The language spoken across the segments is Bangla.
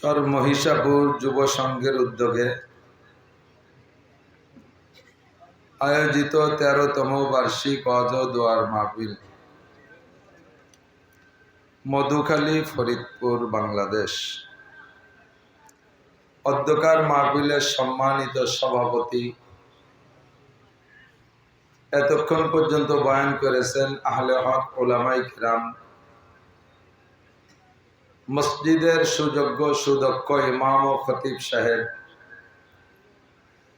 চর মহিষাপুর যুব সংঘের উদ্যোগে আয়োজিত ১৩তম বার্ষিক ওয়াজ ও দোয়ার মাহফিল মধুখালী, ফরিদপুর, বাংলাদেশ। অধ্যকার মাহফিলের সম্মানিত সভাপতি, এতক্ষণ পর্যন্ত বয়ান করেছেন আহলে হক উলামায়ে কিরাম, মসজিদের সুযোগ্য সুদক্ষ ইমাম ও খতিব সাহেব,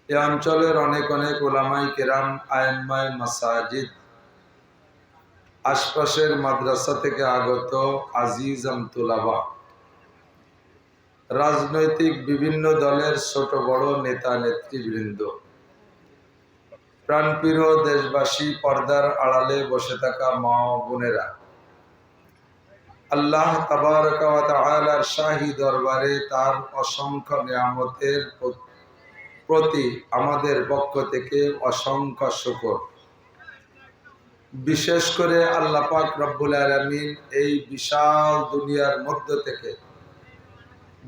এ অঞ্চলের অনেক অনেক উলামায়ে কিরাম, আইম্মায়ে মাসাজিদ, আশপাশের মাদ্রাসা থেকে আগত আজিজাম তুলাবা, রাজনৈতিক বিভিন্ন দলের ছোট বড় নেতা নেতৃবৃন্দ, প্রাণপ্রিয় দেশবাসী, পর্দার আড়ালে বসে থাকা মা ও বোনেরা, আল্লাহ তাবারক ওয়া তাআলার শাহী দরবারে তার অসংখ্য নিয়ামতের প্রতি আমাদের পক্ষ থেকে অসংখ্য শুকর। বিশেষ করে আল্লাহ পাক রব্বুল আলামিন এই বিশাল দুনিয়ার মধ্য থেকে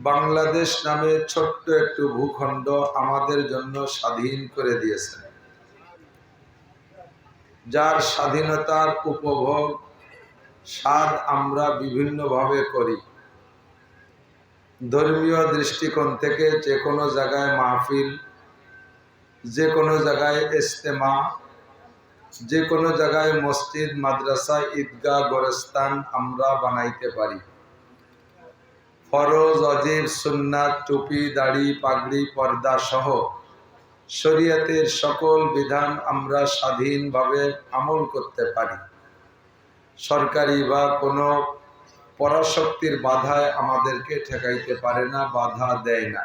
বাংলাদেশ নামে ছোট্ট একটু ভূখণ্ড আমাদের জন্য স্বাধীন করে দিয়েছেন, যার স্বাধীনতার উপভোগ স্বাদ আমরা বিভিন্নভাবে করি। ধর্মীয় দৃষ্টিকোণ থেকে যে কোনো জায়গায় মাহফিল, যে কোনো জায়গায় ইজতেমা, যে কোনো জায়গায় মসজিদ, মাদ্রাসা, ঈদগাহ, গোরস্থান আমরা বানাইতে পারি। ফরজ, ওয়াজিব, সুন্নাত, টুপি, দাড়ি, পাগড়ি, পর্দা সহ শরীয়তের সকল বিধান আমরা স্বাধীনভাবে আমল করতে পারি। সরকারি বা কোনো পরাশক্তির বাধায় আমাদেরকে ঠেকাইতে পারে না, বাধা দেয় না।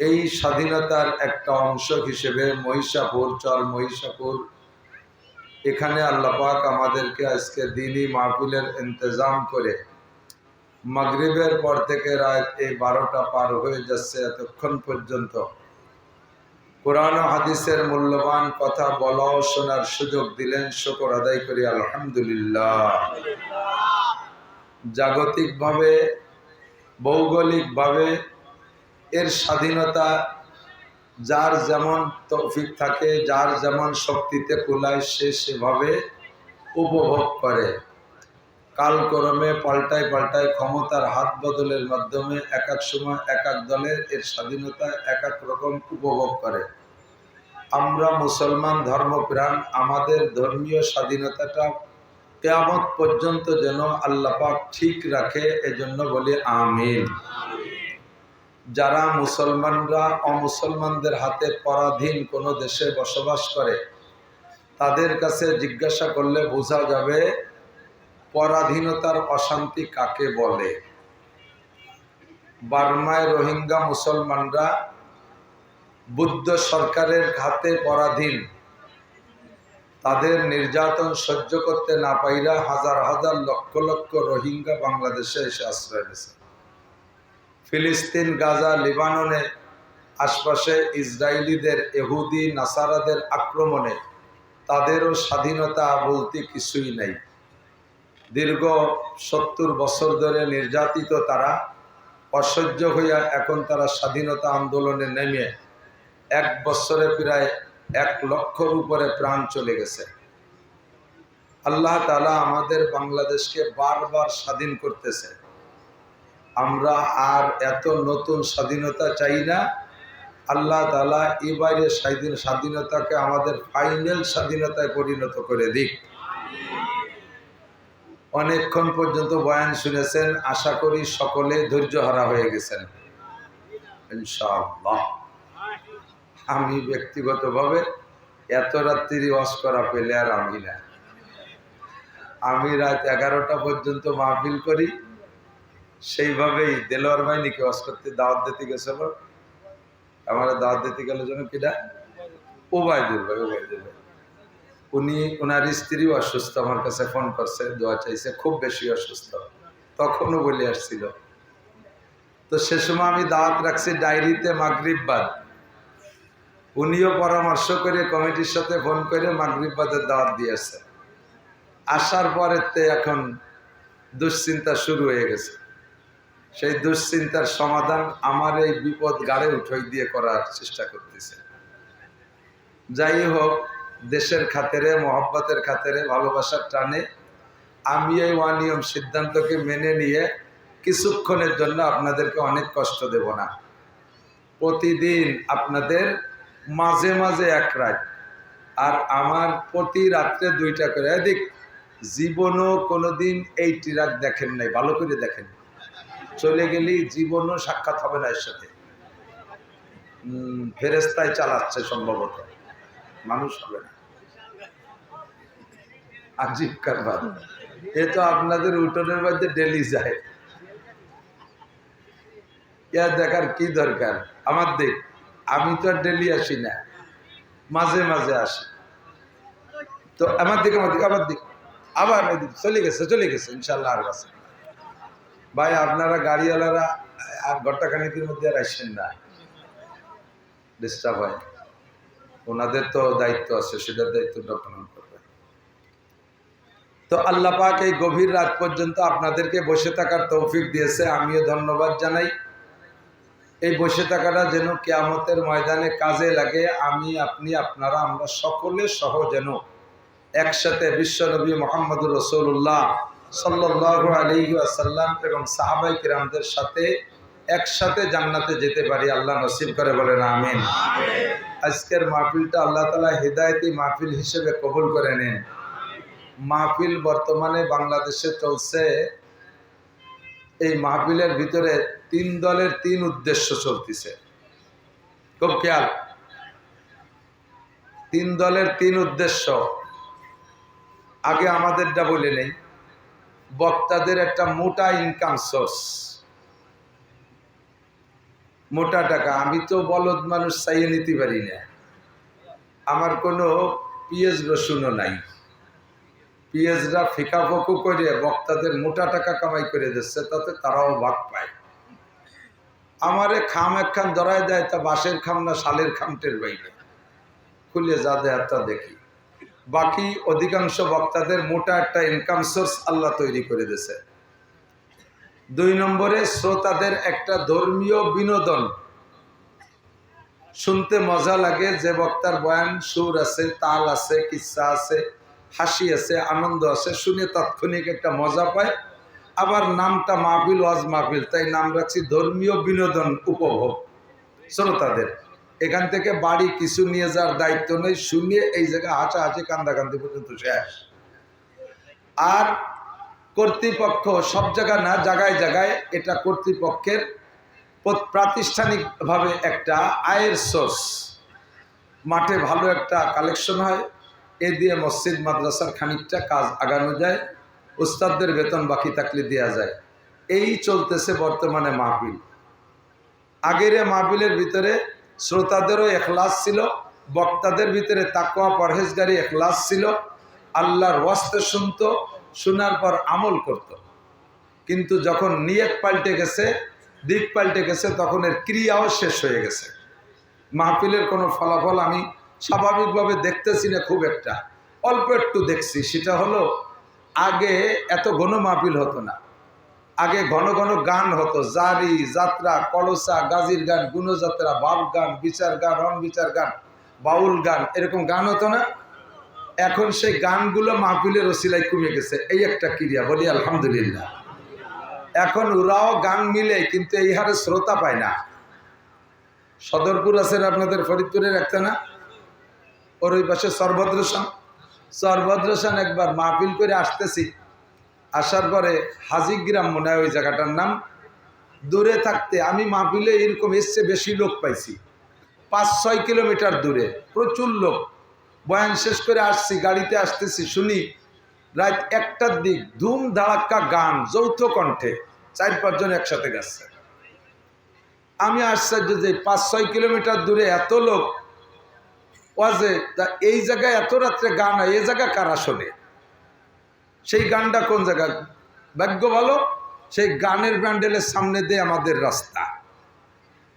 এই স্বাধীনতার একটা অংশ হিসেবে মহিষাপুর, চর মহিষাপুর, এখানে আল্লাহ পাক আমাদেরকে আজকে দ্বীনি মাহফিলের ইন্তজাম করে মাগরিবের পর থেকে রাত এই 12টা পার হয়ে যাচ্ছে, এতক্ষণ পর্যন্ত কোরআন ও হাদিসের মূল্যবান কথা বলা ও শোনার সুযোগ দিলেন। শুকর আদায় করি আলহামদুলিল্লাহ। জাগতিকভাবে, ভৌগোলিকভাবে এর স্বাধীনতা যার যেমন তৌফিক থাকে, যার যেমন শক্তিতে কুলায়, সে সেভাবে উপভোগ করে। কালক্রমে পাল্টায় পাল্টায় ক্ষমতার হাত বদলের মাধ্যমে এক এক সময় এক এক দলের এর স্বাধীনতা এক এক রকম উপভোগ করে। আমরা মুসলমান ধর্মপ্রাণ, আমাদের ধর্মীয় স্বাধীনতাটা কিয়ামত পর্যন্ত যেন আল্লাহ পাক ঠিক রাখে, এজন্য বলি আমিন। যারা মুসলমানরা অমুসলমানদের হাতে পরাধীন কোনো দেশে বসবাস করে, তাদের কাছে জিজ্ঞাসা করলে বোঝা যাবে পরাধীনতার অশান্তি কাকে বলে। বার্মায় রোহিঙ্গা মুসলমানরা বুদ্ধ সরকারের হাতে পরাধীন, তাদের নির্যাতন সহ্য করতে না পাইরা হাজার হাজার লক্ষ লক্ষ রোহিঙ্গা বাংলাদেশে এসে আশ্রয় নিয়েছে। ফিলিস্তিন, গাজা, লিবাননে আশপাশে ইসরায়েলিদের, ইহুদি নাসারাদের আক্রমণে তাদেরও স্বাধীনতা বলতে কিছুই নাই। দীর্ঘ 70 বছর ধরে নির্যাতিত তারা অসহ্য হইয়া এখন তারা স্বাধীনতা আন্দোলনে নেমে 1 বছরে প্রায় 1 লক্ষর উপরে প্রাণ চলে গেছে। আল্লাহ তাআলা আমাদের বাংলাদেশকে বারবার স্বাধীন করতেছে। আমরা আর এত নতুন স্বাধীনতা চাই না। আল্লাহ তাআলা এবারে স্বাধীনতাকে আমাদের ফাইনাল স্বাধীনতায় পরিণত করে দিক। অনেকক্ষণ পর্যন্ত বয়ান শুনেছেন, আশা করি সকলে ধৈর্যহারা হয়ে গেছেন ইনশাআল্লাহ। আমি ব্যক্তিগতভাবে এত রাত্রি ওয়াজ করা পেলে আর আমি না। আমি রাত 11টা পর্যন্ত মাহফিল করি। সেইভাবেই দেলোয়ার ভাই নাকি ওয়াজ করতে দাওয়াত দিতে গেছিল, আমার দাওয়াত দিতে গেল যেন কিনা ওবায়দুল ভাই, উনি, ওনার স্ত্রীও অসুস্থ, আমার কাছে ফোন করছে, দোয়া চাইছে, খুব বেশি অসুস্থ, তখনও বলে আসছিল। তো সে সময় আমি দাওয়াত রাখছি ডায়েরিতে মাগরিব বাদ। উনিও পরামর্শ করে কমিটির সাথে ফোন করে মাগরিব বাদের দাওয়াত দিয়েছে। আসার পরে এখন দুশ্চিন্তা শুরু হয়ে গেছে। সেই দুশ্চিন্তার সমাধান আমার এই বিপদ গাড়ে উঠাই দিয়ে করার চেষ্টা করতেছে। যাই হোক, দেশের খাতিরে, মহব্বতের খাতিরে, ভালোবাসার টানে আমি এই অনিয়ম সিদ্ধান্তকে মেনে নিয়ে কিছুক্ষণের জন্য আপনাদেরকে অনেক কষ্ট দেব না। প্রতিদিন আপনাদের মাঝে মাঝে এক রাত, আর আমার প্রতি রাত্রে 2টা করে। এদিক জীবনও কোনোদিন এই ট্রাক দেখেন নাই, ভালো করে দেখেন। চলে গেলি জীবনও সাক্ষাৎ হবে না এর সাথে। ফেরেস্তায় চালাচ্ছে সম্ভবত, মানুষ হবে না। আজীব কারবার। এ তো আপনাদের উঠোনের মধ্যে ডেলি যায়, ইয়া দেখার কি দরকার? আমার দিক, আমি তো আর ডেলি আসি না, মাঝে মাঝে আসি। তো আমার দিক আবার চলে গেছে ইনশাল্লাহ। আর কাছে ভাই, আপনারা গাড়িওয়ালারা আর ঘট্টাখানিকের মধ্যে আর আসছেন না, ডিস্টার্ব হয়। ওনাদের তো দায়িত্ব আছে, সেটার দায়িত্বটা পালন করবে। তো আল্লাহ পাক এই গভীর রাত পর্যন্ত আপনাদেরকে বসে থাকার তৌফিক দিয়েছে, আমিও ধন্যবাদ জানাই। এই বসে থাকাটা যেন কিয়ামতের ময়দানে কাজে লাগে। আমি, আপনি, আপনারা, আমরা সকলে সহ যেন একসাথে বিশ্বনবী মুহাম্মদুর রাসূলুল্লাহ সাল্লাল্লাহু আলাইহি ওয়াসাল্লাম এবং সাহাবায়ে কিরামদের সাথে একসাথে জান্নাতে যেতে পারি। আল্লাহ নসিব করে, বলেন আমিন। আজকের মাহফিলটা আল্লাহ তাআলা হিদায়াতি মাহফিল হিসেবে কবুল করে নেন। মাহফিল বর্তমানে বাংলাদেশে চলছে, এই মাহফিলের ভিতরে 3 দলের 3 উদ্দেশ্য চলতেছে। খুব খেয়াল, 3 দলের 3 উদ্দেশ্য। আগে আমাদেরটা বলে নেই। বক্তাদের একটা মোটা ইনকাম সোর্স, মোটা টাকা। আমি তো বলদ মানুষ, চাইয়ে নিতে পারি না। আমার কোনো পিএস রসুনও নাই। পিএসরা ফিকাফকু করে বক্তাদের মোটা টাকা কামাই করে দিচ্ছে, তাতে তারাও ভাগ পায়। আমারে খাম একখান ধরায় দেয়, তা বাঁশের খাম না শালের খামটের বাইরে খুলে যা দেয় তা দেখি। বাকি অধিকাংশ বক্তাদের মোটা একটা ইনকাম সোর্স আল্লাহ তৈরি করে দিয়েছে। 2 নম্বরে শ্রোতাদের একটা ধর্মীয় বিনোদন, শুনতে মজা লাগে। যে বক্তার বয়ান সুর আছে, তাল আছে, কিচ্ছা আছে, হাসি আছে, আনন্দ আছে, শুনে তাৎক্ষণিক একটা মজা পায়। আবার নামটা মাহফিল, ওয়াজ মাহফিল, তাই নাম রাখছি ধর্মীয় বিনোদন উপভোগ শ্রোতাদের। এখান থেকে বাড়ি কিছু নিয়ে যাওয়ার দায়িত্ব নেই, শুনিয়ে এই জায়গায় হাঁচাহাঁচি কান্দাকান্দি পর্যন্ত শেষ। আর কর্তৃপক্ষ সব জায়গা না, জায়গায় জায়গায় এটা কর্তৃপক্ষের প্রাতিষ্ঠানিকভাবে একটা আয়ের সোর্স। মাঠে ভালো একটা কালেকশন হয়, এ দিয়ে মসজিদ মাদ্রাসার খানিকটা কাজ আগানো যায়, উস্তাদদের বেতন বাকি থাকলে দেওয়া যায়। এই চলতেছে বর্তমানে মাহফিল। আগের মাহফিলের ভিতরে শ্রোতাদেরও এখলাস ছিল, বক্তাদের ভিতরে তাকওয়া পরহেজগারি এখলাস ছিল, আল্লাহর ওয়াস্তে শুনত, শোনার পর আমল করত। কিন্তু যখন নিয়ত পাল্টে গেছে, দিক পাল্টে গেছে, তখন এর ক্রিয়াও শেষ হয়ে গেছে। মাহফিলের কোনো ফলাফল আমি স্বাভাবিকভাবে দেখতেছি না, খুব একটা অল্প একটু দেখছি। সেটা হলো, আগে এত ঘন মাহফিল হতো না। আগে ঘন ঘন গান হতো, জারি, যাত্রা, কলসা, গাজীর গান, গুণযাত্রা, বাপ গান, বিচার গান, অনবিচার গান, বাউল গান, এরকম গান হতো না। এখন সেই গানগুলো মাহফিলের ওসিলায় কমে গেছে। এই একটা ক্রিয়া, বলি আলহামদুলিল্লাহ। এখন ওরাও গান মিলে, কিন্তু এই হারে শ্রোতা পায় না। সদরপুর আছেন আপনাদের, ফরিদপুরের একটা না, ওর ওই পাশে সরভদ্রসান একবার মাহফিল করে আসতেছি, আসার পরে হাজিগ্রাম মনে হয় ওই জায়গাটার নাম। দূরে থাকতে আমি মাহফিলে এরকম এসছে বেশি লোক পাইছি, 5-6 কিলোমিটার দূরে প্রচুর লোক। বয়ান শেষ করে আসছি, গাড়িতে আসতেছি, শুনি রাত 1টার দিক ধুম ধাড়াক্কা গান, যৌথ কণ্ঠে 4-5 জন একসাথে গেছে। আমি আশ্চর্য যে 5-6 কিলোমিটার দূরে এত লোক ওয়াজে, তা এই জায়গায় এত রাত্রে গান হয়, এই জায়গা কারা শোনে? সেই গানটা কোন জায়গা? ভাগ্য ভালো, সেই গানের প্যান্ডেলের সামনে দিয়ে আমাদের রাস্তা।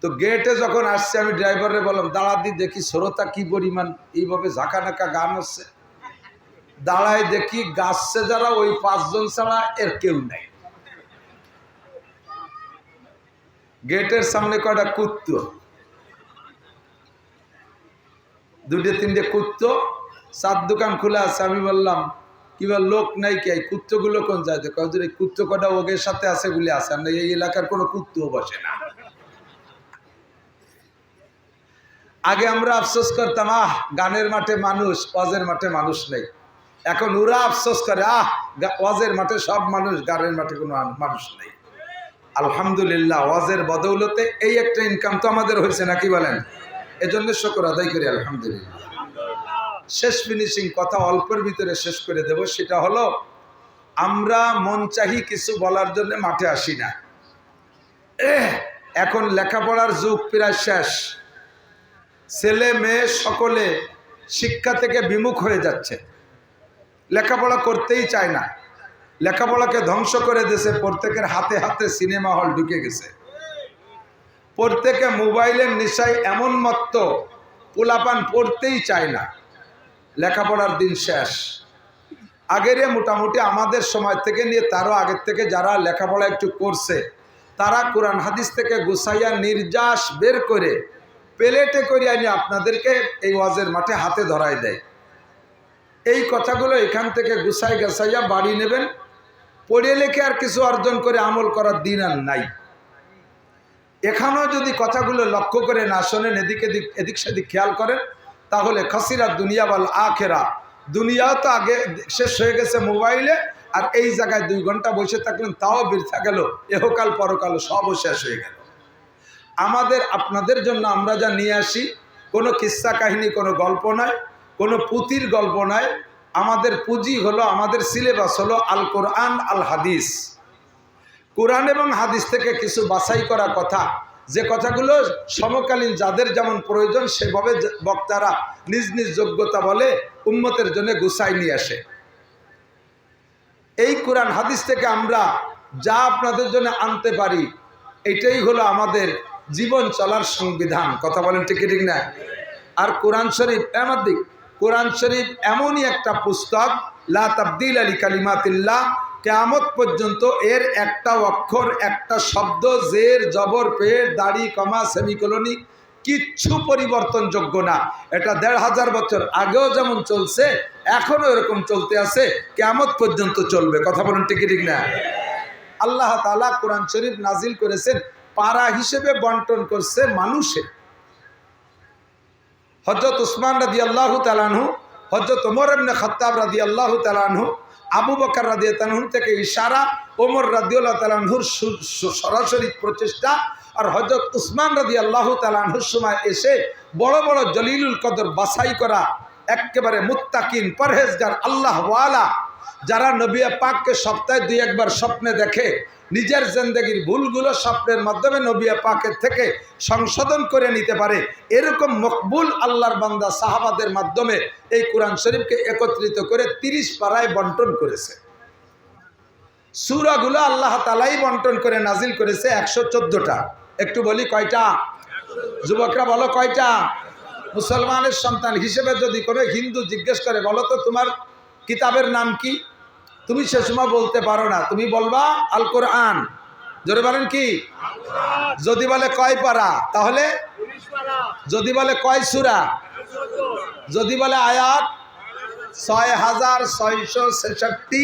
তো গেটে যখন আসছে, আমি ড্রাইভারে বললাম, দাঁড়া দি দেখি শ্রোতা কি পরিমাণ। এইভাবে ঝাঁকা নাকা গান হচ্ছে, দাঁড়ায় দেখি গাছছে যারা, ওই 5 জন ছাড়া এর কেউ নাই। গেটের সামনে কয়টা কুত্তো, দুটো তিনটে কুত্তো, চার দোকান খোলা আছে। আমি বললাম কি বল লোক নাই কি, এই কুত্তগুলো কোন যায়? কয়েকজন এই কুত্তো কটা ওগের সাথে আছে বলে আছে, আর এই এলাকার কোনো কুত্তও বসে না। আগে আমরা আফসোস করতাম গানের মাঠে মানুষ, ওয়াজের মাঠে মানুষ নেই। এখন ওরা আফসোস করে ওয়াজের মাঠে সব মানুষ, গানের মাঠে কোনো মানুষ নেই। আলহামদুলিল্লাহ, ওয়াজের বদৌলতে এই একটা ইনকাম তো আমাদের হয়েছে, নাকি বলেন? এজন্য শুকর আদায় করি আলহামদুলিল্লাহ। শেষ ফিনিশিং কথা অল্পের ভিতরে শেষ করে দেব, সেটা হলো আমরা মন চাহি কিছু বলার জন্য মাঠে আসি না। এখন লেখাপড়ার যুগ প্রায় শেষ, ছেলে মেয়ে সকলে শিক্ষা থেকে বিমুখ হয়ে যাচ্ছে, লেখাপড়া করতেই চায় না। লেখাপড়াকে ধ্বংস করে দিয়েছে, প্রত্যেকের হাতে হাতে সিনেমা হল ঢুকে গেছে, প্রত্যেকে মোবাইলের নেশায় এমন মত্ত, পোলাপান পড়তেই চায় না। লেখাপড়ার দিন শেষ। আগের মোটামুটি আমাদের সময় থেকে নিয়ে তারও আগের থেকে যারা লেখাপড়া একটু করছে, তারা কোরআন হাদিস থেকে গুছাইয়া নির্যাস বের করে প্লেটে করে আনি আপনাদেরকে এই ওয়াজের মাঠে হাতে ধরায় দেয়। এই কথাগুলো এখান থেকে গুছাই গাছাইয়া বাড়ি নেবেন, পড়ে লেখে আর কিছু অর্জন করে আমল করার দিন আর নাই। এখানেও যদি কথাগুলো লক্ষ্য করে না শোনেন, এদিক সেদিক খেয়াল করেন, তাহলে খাসিরা দুনিয়া বল আখেরা, দুনিয়াও তো আগে শেষ হয়ে গেছে মোবাইলে, আর এই জায়গায় 2 ঘন্টা বসে থাকলেন তাও বৃথা গেল, এহকাল পরকাল সবও শেষ হয়ে গেল। আমাদের আপনাদের জন্য আমরা যা নিয়ে আসি, কোনো কিস্সা কাহিনী, কোনো গল্প নয়, কোনো পুঁথির গল্প নয়। আমাদের পুঁজি হলো, আমাদের সিলেবাস হলো আল কোরআন আল হাদিস। কোরআন এবং হাদিস থেকে কিছু বাছাই করা কথা, যে কথাগুলো সমকালীন যাদের যেমন প্রয়োজন সেভাবে বক্তারা নিজ নিজ যোগ্যতা বলে উম্মতের জন্য গুছাই নিয়ে আসে। এই কোরআন হাদিস থেকে আমরা যা আপনাদের জন্য আনতে পারি, এটাই হলো আমাদের জীবন চলার সংবিধান। কথা বলেন ঠিক ঠিক না? আর কোরআন শরীফ আমাদের কোরআন শরীফ এমনই একটা পুস্তক, লা তাবদিল আলি কালিমাতিল্লাহ, কিয়ামত পর্যন্ত এর একটা অক্ষর, একটা শব্দ, জের জবর পেশ দাড়ি কমা সেমিকোলনি কিচ্ছু পরিবর্তনযোগ্য না। এটা 1500 বছর আগেও যেমন চলছে এখনো এরকম চলতে আছে, কিয়ামত পর্যন্ত চলবে। কথা বলেন ঠিক ঠিক না? আল্লাহ তাআলা কোরআন শরীফ নাজিল করেছেন, পারা হিসেবে বন্টন করছে মানুষে। হযরত উসমান রাদিয়াল্লাহু তাআলা আনহু, হযরত ওমর ইবনে খাত্তাব রাদিয়াল্লাহু তাআলা আনহু, আবু বকর রাদিয়াল্লাহু আনহু থেকে ইশারা, ওমর রাদিয়াল্লাহু তাআলা আনহুর সরাসরি প্রচেষ্টা, আর হযরত উসমান রাদিয়াল্লাহু তাআলা আনহুর সময় এসে বড় বড় জলিলুল কদর বাছাই করা একেবারে মুত্তাকিন, পরহেজগার, আল্লাহ ওয়ালা, যারা নবী পাককে সপ্তাহে 2-1 বার স্বপ্নে দেখে, নিজের জিন্দেগির ভুলগুলো স্বপ্নের মাধ্যমে নবী পাকের থেকে সংশোধন করে নিতে পারে, এরকম মকবুল আল্লাহর বান্দা সাহাবাদের মাধ্যমে এই কোরআন শরীফকে একত্রিত করে 30 পারায় বন্টন করেছে। সূরাগুলো আল্লাহ তাআলাই বন্টন করে নাজিল করেছে 114টা। একটু বলি কয়টা? যুবকরা বলো কয়টা? মুসলমানের সন্তান হিসেবে যদি কোনো হিন্দু জিজ্ঞেস করে, বলো তো তোমার কিতাবের নাম কি, তুমি সে সময় বলতে পারো না, তুমি বলবা আল কোরআন। জোরে বলেন কি? যদি বলে কয় পারা, তাহলে যদি বলে কয় সূরা, যদি বলে আয়াত 6666,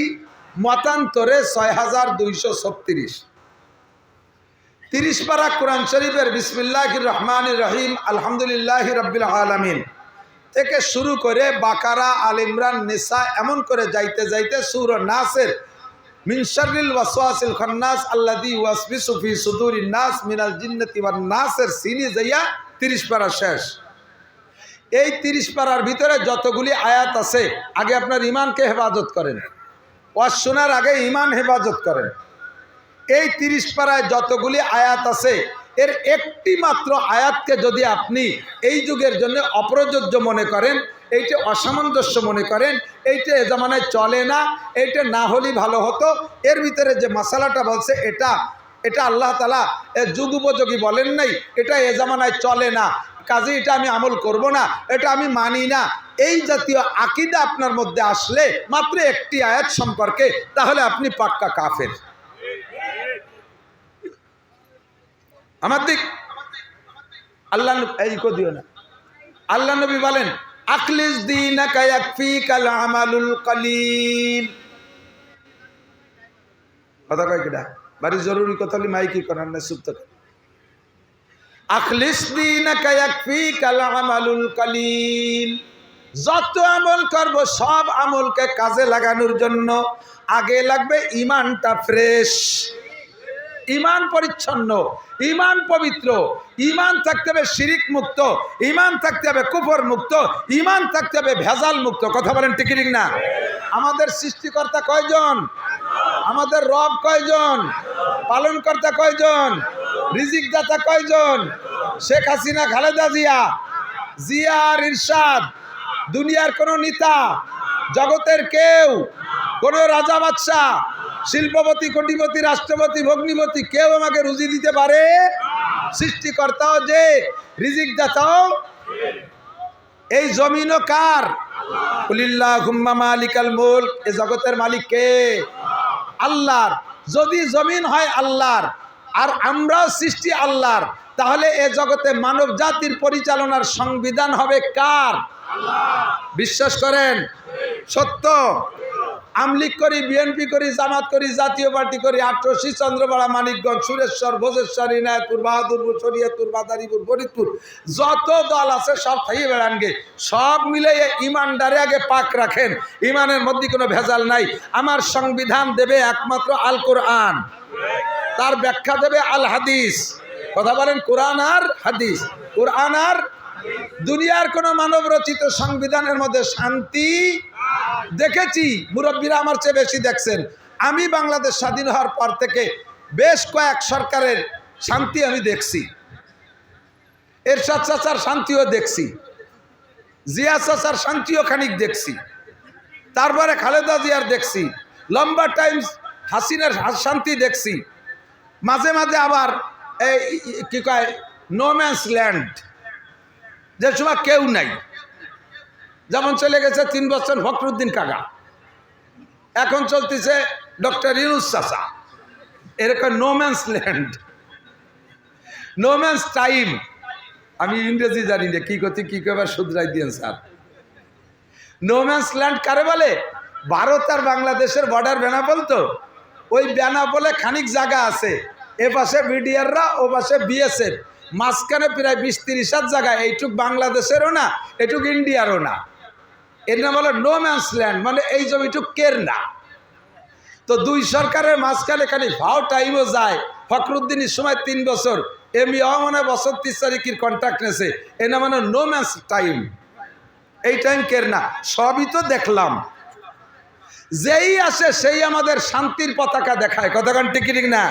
মতান্তরে 6236। 30 পারা কোরআন শরীফের বিসমিল্লাহির রহমানির রহিম আলহামদুলিল্লাহি রাব্বিল আলামিন থেকে শুরু করে বাকারা, আল ইমরান, নিসা, এমন করে যাইতে যাইতে সূরা নাসের মিন শাররিল ওয়াসওয়াসিল খান্নাস আল্লাযী ওয়াসবিসু ফি সুদুরিন নাস মিনাল জিন্নাতি ওয়ান নাসের সিনে যাইয়া 30 পারা শেষ। এই 30 পারার ভিতরে যতগুলি আয়াত আছে, আগে আপনার ঈমানকে হেফাজত করেন, ওয়াজ শোনার আগে ঈমান হেফাজত করেন। এই 30 পারায় যতগুলি আয়াত আছে, এর একটি মাত্র আয়াতকে যদি আপনি এই যুগের জন্য অপ্রযোজ্য মনে করেন, এইটা অসামঞ্জস্য মনে করেন, এইটা এ জামানায় চলে না, এইটা না হলেই ভালো হতো, এর ভিতরে যে মশালাটা বলছে এটা আল্লাহ তাআলা যুগ উপযোগী বলেন নাই, এটা এ জামানায় চলে না, কাজে এটা আমি আমল করব না, এটা আমি মানি না, এই জাতীয় আকীদা আপনার মধ্যে আসলে মাত্র একটি আয়াত সম্পর্কে, তাহলে আপনি পাক্কা কাফের। আমার দিক আল্লাহ এই কো দিও না। আল্লাহ নবী বলেন আখলিস দীনাকা ইয়াকফিকাল আমালুল কলিল। কথা কয় কিনা? বাড়ি জরুরি কথা হলে মাইকি করার না, চুপ থাক। আখলিস দীনাকা ইয়াকফিকাল আমালুল কলিল। যত আমল করব সব আমলকে কাজে লাগানোর জন্য আগে লাগবে ইমানটা ফ্রেশ, ইমান পরিচ্ছন্ন, ইমান পবিত্র, ইমান থাকতে হবে শিরিক মুক্ত, ইমান থাকতে হবে কুফর মুক্ত, ইমান থাকতে হবে ভেজাল মুক্ত। কথা বলেন ঠিক ঠিক না? আমাদের সৃষ্টিকর্তা কয়জন? আমাদের রব কয়জন? পালনকর্তা কয়জন? রিজিক দাতা কয়জন? শেখ হাসিনা, খালেদা জিয়া, জিয়া আর ইরশাদ, দুনিয়ার কোন নেতা, জগতের কেউ, কোন রাজা বাদশাহ, শিল্পপতি, কোটিপতি, রাষ্ট্রপতি, ভগ্নিপতি কেউ আমাকে রুজি দিতে পারে? সৃষ্টিকর্তাও যে, রিজিক দাতাও। এই জমিনও কার? কুলিল্লাহুম্মা মালিকাল মুলক। এই জগতের মালিক কে? আল্লাহর। যদি জমিন হয় আল্লাহর আর আমরাও সৃষ্টি আল্লাহর, তাহলে এ জগতে মানব জাতির পরিচালনার সংবিধান হবে কার? বিশ্বাস করেন? সত্য? আমলিগ করি, বিএনপি করি, জামাত করি, জাতীয় পার্টি করি, আটরশি, চন্দ্রপাড়া, মানিকগঞ্জ, সুরেশ্বর, ভোজেশ্বর, ইনায়তপুর, বাহাদুরপুর, শরীয়তপুর, মাদারীপুর, ফরিদপুর, যত দল আছে সব খাইয়ে বেড়ানগে, সব মিলে ইমানদারে আগে পাক রাখেন। ইমানের মধ্যে কোনো ভেজাল নাই। আমার সংবিধান দেবে একমাত্র আল কোরআন, তার ব্যাখ্যা দেবে আল হাদিস। কথা বলেন কোরআন আর হাদিস, কোরআন আর। দুনিয়ার কোন মানব রচিত সংবিধানের মধ্যে শান্তি দেখেছি? মুরব্বীরা আমার চেয়ে বেশি দেখছেন। আমি বাংলাদেশ স্বাধীন হওয়ার পর থেকে বেশ কয়েক সরকারের শান্তি আমি দেখছি। এরশাদ চাচার শান্তিও দেখছি, জিয়া চাচার শান্তিও খানিক দেখছি, তারপরে খালেদা জিয়ার দেখছি, লম্বা টাইম হাসিনার শান্তি দেখছি। মাঝে মাঝে আবার এই কি কয় নো ম্যানস ল্যান্ড, যে সময় কেউ নাই, যেমন চলে গেছে 3 বছর ফখরুদ্দিন কাকা, এখন চলতেছে ডক্টর ইউনুস চাচা, এরকম no man's land, no man's time. আমি ইংরেজি জানি না, কি করতে কি কবার শুধরাই দিয়েন স্যার। নো ম্যানস ল্যান্ড কারে বলে? ভারত আর বাংলাদেশের বর্ডার বেনাপোল, তো ওই বেনাপোলে খানিক জায়গা আছে, এ পাশে বিডিআররা, ও পাশে বিএসএফ, মাঝখানে প্রায় 20-30 জায়গায়, এইটুক বাংলাদেশেরও না, এটুক ইন্ডিয়ারও না। এর নাম হলো নো ম্যানস ল্যান্ড, মানে এই জমিটুক কের না। তো দুই সরকারের মাঝখানে খালি ভাও টাইমও যায়। ফখরুদ্দিনের সময় 3 বছর, এমইও মানে বছর 30 তারিখের কন্ট্রাক্ট নেছে, এর নাম মানে নো ম্যানস টাইম। এই টাইম কের না। সবই তো দেখলাম, যেই আসে সেই আমাদের শান্তির পতাকা দেখায়। কতক্ষণ টিকিট না?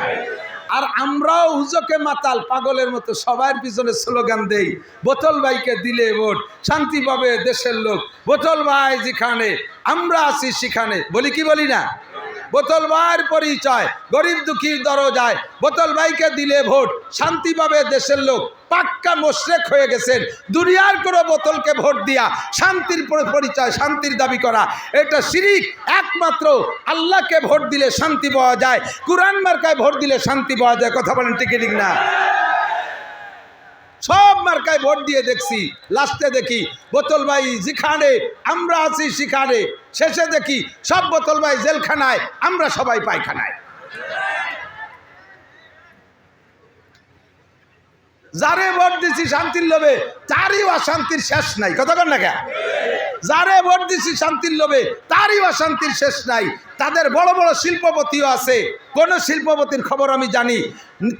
আর আমরাও হুজকে মাতাল পাগলের মতো সবার পিছনে স্লোগান দেই, বোতল ভাইকে দিলে ভোট, শান্তি পাবে দেশের লোক, বোতল ভাই যেখানে আমরা আছি সেখানে। বলি কি বলি না? বোতল ভাইয়ের পরিচয়, গরিব দুঃখীর দরজায়, বোতল ভাইকে দিলে ভোট, শান্তি পাবে দেশের লোক। পাক্কা মোশরেক হয়ে গেছেন। দুনিয়ার কোনো বোতলকে ভোট দিয়া শান্তির পরিচয়, শান্তির দাবি করা, এটা শিরিক। একমাত্র আল্লাহকে ভোট দিলে শান্তি পাওয়া যায়, কুরআন মার্কায় ভোট দিলে শান্তি পাওয়া যায়। কথা বলেন ঠিক ঠিক না? সব মার্কায় ভোট দিয়ে দেখছি, লাস্টে দেখি বোতল ভাই যেখানে আমরা আছি সেখানে, শেষে দেখি সব বোতল ভাই জেলখানায়, আমরা সবাই পায়খানায়। যারে ভোট দিছি শান্তির লোভে, তারই অশান্তির শেষ নাই। কথা বল না কেন? যারে ভোট দিছি শান্তির লোভে, তারই অশান্তির শেষ নাই। তাদের বড় বড় শিল্পপতিও আছে। কোন শিল্পপতির খবর আমি জানি,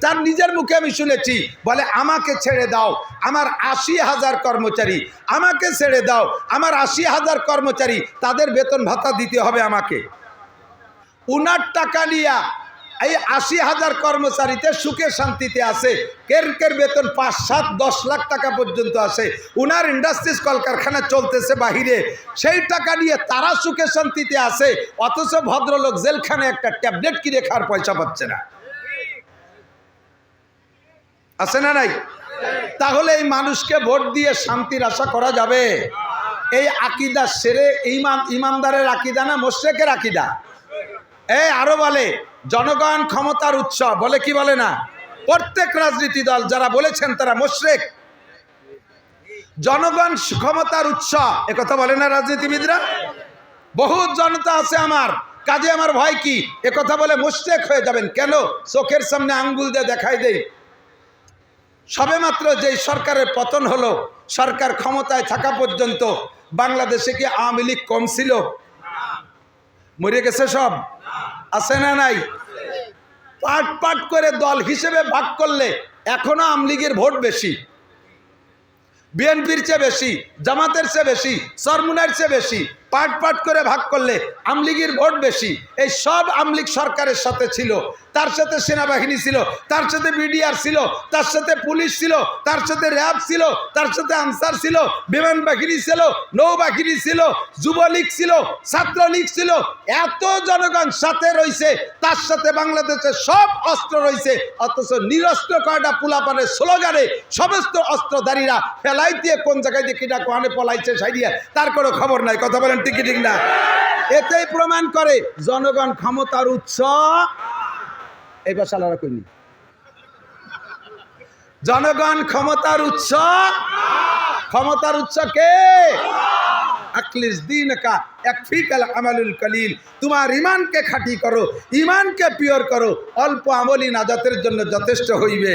তার নিজের মুখে আমি শুনেছি, বলে আমাকে ছেড়ে দাও, আমার 80,000 কর্মচারী, আমাকে ছেড়ে দাও, আমার 80,000 কর্মচারী, তাদের বেতন ভাতা দিতে হবে আমাকে। উনার টাকা নিয়া এই 80,000 কর্মচারীতে সুখে শান্তিতে আছে। কের বেতন 5, 7, 10 লাখ টাকা পর্যন্ত আছে। উনার ইন্ডাস্ট্রিজ কলকারখানা চলতেছে বাহিরে, সেই টাকা নিয়ে তারা সুখে শান্তিতে আছে। অথচ ভদ্রলোক জেলখানে একটা ট্যাবলেট কিনে খাওয়ার পয়সা পাচ্ছে না। আছে না নাই? তাহলে এই মানুষকে ভোট দিয়ে শান্তির আশা করা যাবে? এই আকিদা সেরে ইমানদারের আকিদা না মুশরিকের আকিদা? আরো বলে জনগণ ক্ষমতার উৎস, বলে কি বলে না? প্রত্যেক রাজনীতি দল যারা বলেছেন তারা মুশরিক। জনগণ ক্ষমতার উৎস, একথা বলে না রাজনীতিবিদরা? বহুত জনতা আছে আমার, কাজে আমার ভয় কি? একথা বলে মুশরিক হয়ে যাবেন কেন? চোখের সামনে আঙ্গুল দিয়ে দেখাই দেই। সবেমাত্র যেই সরকারের পতন হলো, সরকার ক্ষমতায় থাকা পর্যন্ত বাংলাদেশে কি আওয়ামী লীগ কম ছিল? মরে গেছে সব? আছে না নাই? পাট পাট করে দল হিসেবে ভাগ করলে এখনো আওয়ামী লীগের ভোট বেশি, বিএনপির চেয়ে বেশি, জামাতের চেয়ে বেশি, চরমুনার চেয়ে বেশি। পাট পাট করে ভাগ করলে আওয়ামী লীগের ভোট বেশি। এই সব আওয়ামী লীগ সরকারের সাথে ছিল, তার সাথে সেনাবাহিনী ছিল, তার সাথে বিডিআর ছিল, তার সাথে পুলিশ ছিল, তার সাথে র্যাব ছিল, তার সাথে আনসার ছিল, বিমান বাহিনী ছিল, নৌবাহিনী ছিল, যুবলীগ ছিল, ছাত্রলীগ ছিল। এত জনগণ সাথে রয়েছে, তার সাথে বাংলাদেশের সব অস্ত্র রয়েছে, অথচ নিরস্ত্র কয়টা পোলাপানের স্লোগানে সমস্ত অস্ত্রধারীরা ফেলাই দিয়ে কোন জায়গায় দিয়ে কিনা কোহানে পলাইছে সাইডিয়া, তার কোনো খবর নাই। কথা বলেন ঠিক ঠিক না? এতেই প্রমাণ করে জনগণ ক্ষমতার উৎস। এই বাসালারা কইনি, জনগণ ক্ষমতার উৎস। ক্ষমতার উৎস কে? আখলিস দীনকা ইয়াকফিকাল আমালুল কলিল। তোমার ঈমানকে খাঁটি করো, ঈমানকে পিওর করো, অল্প আমলই নাজাতের জন্য যথেষ্ট হইবে।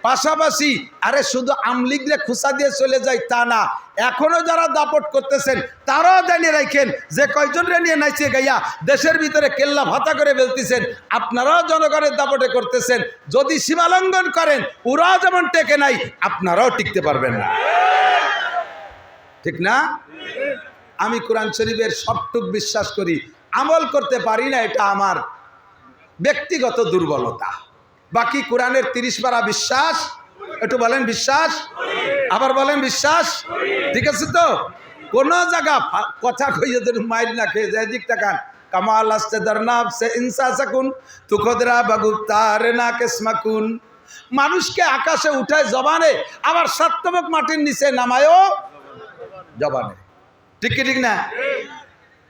পাশাপাশি আরে শুধু আমলিগরে খুসা দিয়ে চলে যায় তা না, এখনো যারা দাপট করতেছেন তারাও জানিয়ে রাখেন যে কয়জনরে নিয়ে নাইছে গাইয়া দেশের ভিতরে কেল্লা ভাতা করে ফেলতেছেন, আপনারাও জনগণের দাপটে করতেছেন। যদি সীমালঙ্ঘন করেন ওরাও যেমন টেকে নাই, আপনারাও টিকতে পারবেন না। ঠিক না? আমি কোরআন শরীফের সবটুক বিশ্বাস করি, আমল করতে পারি না, এটা আমার ব্যক্তিগত দুর্বলতা। বাকি কোরআনের 30 পারা বিশ্বাস। একটু বলেন বিশ্বাস, আবার বলেন বিশ্বাস। ঠিক আছে তো? কোন জায়গা কথা কইয়ে ধরুন মাইল না খেয়ে যায়। দিক তাকান, কামাল আসতে দরনাব সে ইনসা সাকুন তু খদরা বাগুতার না কেসমাকুন। মানুষকে আকাশে উঠায় জবানে, আবার সাতমক মাটির নিচে নামায়ও জবানে। ঠিক কি ঠিক না?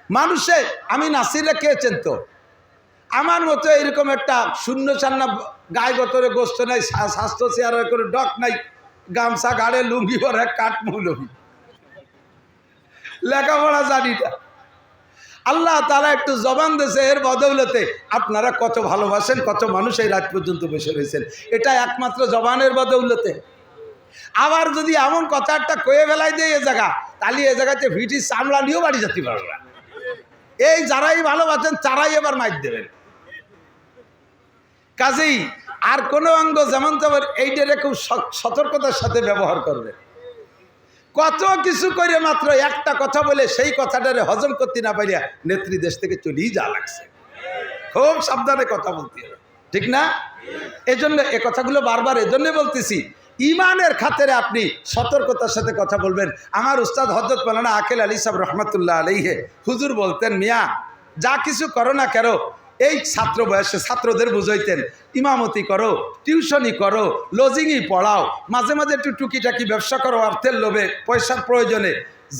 মানুষে আমি নাসিরে খেয়েছেন তো, আমার মতো এরকম একটা শূন্য চান্না গায়ে গতরে গোস্ত নাই, স্বাস্থ্য চেয়ারের করে ডক নাই, গামছা গাড়ে লুঙ্গি পরে কাঠমৌলভি, লেখাপড়া জানি না। আল্লাহ তাআলা একটু জবান দিয়েছে, এর বদৌলতে আপনারা কত ভালোবাসেন, কত মানুষ এই রাত পর্যন্ত বসে রয়েছেন, এটা একমাত্র জবানের বদৌলতে। আবার যদি এমন কথা একটা কয়ে ফেলাই দেয় এ জায়গা, তাহলে এ জায়গাতে ভিটি চামড়া নিয়েও বাড়ি যেতে পারবে না। এই যারাই ভালোবাসেন তারাই এবার মাইক দেবেন। কাজেই আর কোনো অঙ্গ যেমন তেমন এইটারে খুব সতর্কতার সাথে ব্যবহার করবে। কত কিছু করে মাত্র একটা কথা বলে সেই কথাটারে হজম করতে না পারিয়া নেত্রী দেশ থেকে চলেই যা লাগছে। খুব সাবধানে কথা বলতে হবে, ঠিক না? এজন্য এ কথাগুলো বারবার এজন্য বলতেছি, ইমানের খাতিরে আপনি সতর্কতার সাথে কথা বলবেন। আমার উস্তাদ হযরত মাওলানা আকেল আলী সাহেব রহমতুল্লাহ আলাইহি হুজুর বলতেন, মিয়া যা কিছু করো না কেন, এই ছাত্র বয়সে ছাত্রদের বুঝাইতেন, ইমামতি করো, টিউশনি করো, লজিংই পড়াও, মাঝে মাঝে একটু টুকিটাকি ব্যবসা করো অর্থের লোভে, পয়সার প্রয়োজনে,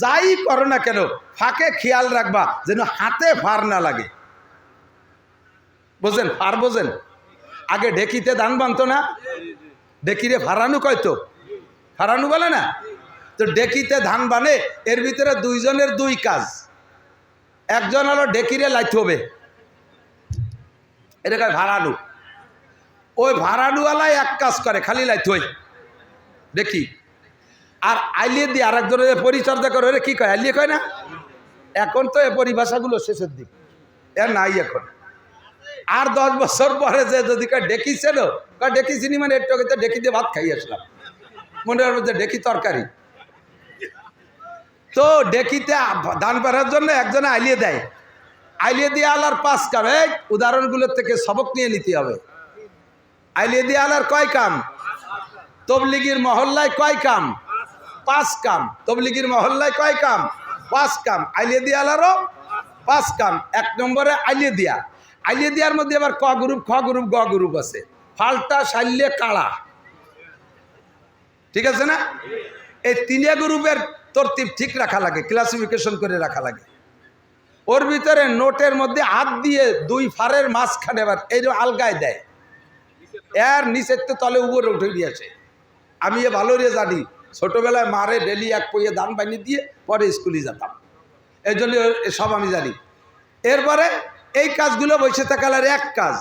যাই করো না কেন ফাঁকে খেয়াল রাখবা যেন হাতে ফার না লাগে। বোঝেন ফার? বোঝেন? আগে ঢেকিতে ধান বানতো না, ডেকিরে ফারানু কয়তো, ফারানু বলে না? তো ডেকিতে ধান বানে, এর ভিতরে দুইজনের দুই কাজ। একজন হলো ডেকিরে লাইতে হবে, এটা কয় ভাড়ানু। ওই ভাড়ানুওয়ালাই এক কাজ করে, খালি লাইতে হয় দেখি, আর আইলিয়ে দিয়ে আর একজনের পরিচর্যা করে, ওরে কি কয়, আইলিয়ে কয় না? এখন তো এ পরিভাষাগুলো শেষের দিক, এর নাই এখন। আর 10 বছর পরে যে যদি কয় ডেকিছিল, কয় ডেকিছিনি মানে একটু ডেকি দিয়ে ভাত খাই আসলাম, মনে হবে যে ডেকি তরকারি। তো ডেকিতে ধান পাড়ার জন্য একজনে আইলিয়ে দেয়, আইলিয়ে দিয়ে আলার 5 কাম। এই উদাহরণগুলোর থেকে সবক নিয়ে নিতে হবে। আইলিয়ে দিয়ে আলার কয় কাম? তবলিগির মহল্লায় কয় কাম? 5 কাম। তবলিগির মহল্লায় কয় কাম? 5 কাম। আইলিয়ে দিয়ে আলারও 5 কাম। 1 নম্বরে আইলিয়ে দিয়া। আইলিয়ে দেওয়ার মধ্যে আবার ক গ্রুপ, খ গ্রুপ, গ গ্রুপ আছে, ফাল্টা, শাল্যে, কাড়া, ঠিক আছে না? এই 3 গ্রুপের তরতিব ঠিক রাখা লাগে, ক্লাসিফিকেশন করে রাখা লাগে। ওর ভিতরে নোটের মধ্যে হাত দিয়ে 2 ফারের মাঝখানে আবার এই আলগায় দেয়, এর নিচের তো তলে উপরে উঠে দিয়েছে। আমি এ ভালো রে জানি, ছোটবেলায় মারে ডেলি এক পইয়ে দান বানিয়ে দিয়ে পরে স্কুলে যেতাম, এই জন্য সব আমি জানি। এরপরে এই কাজগুলো বসে থাকার এক কাজ।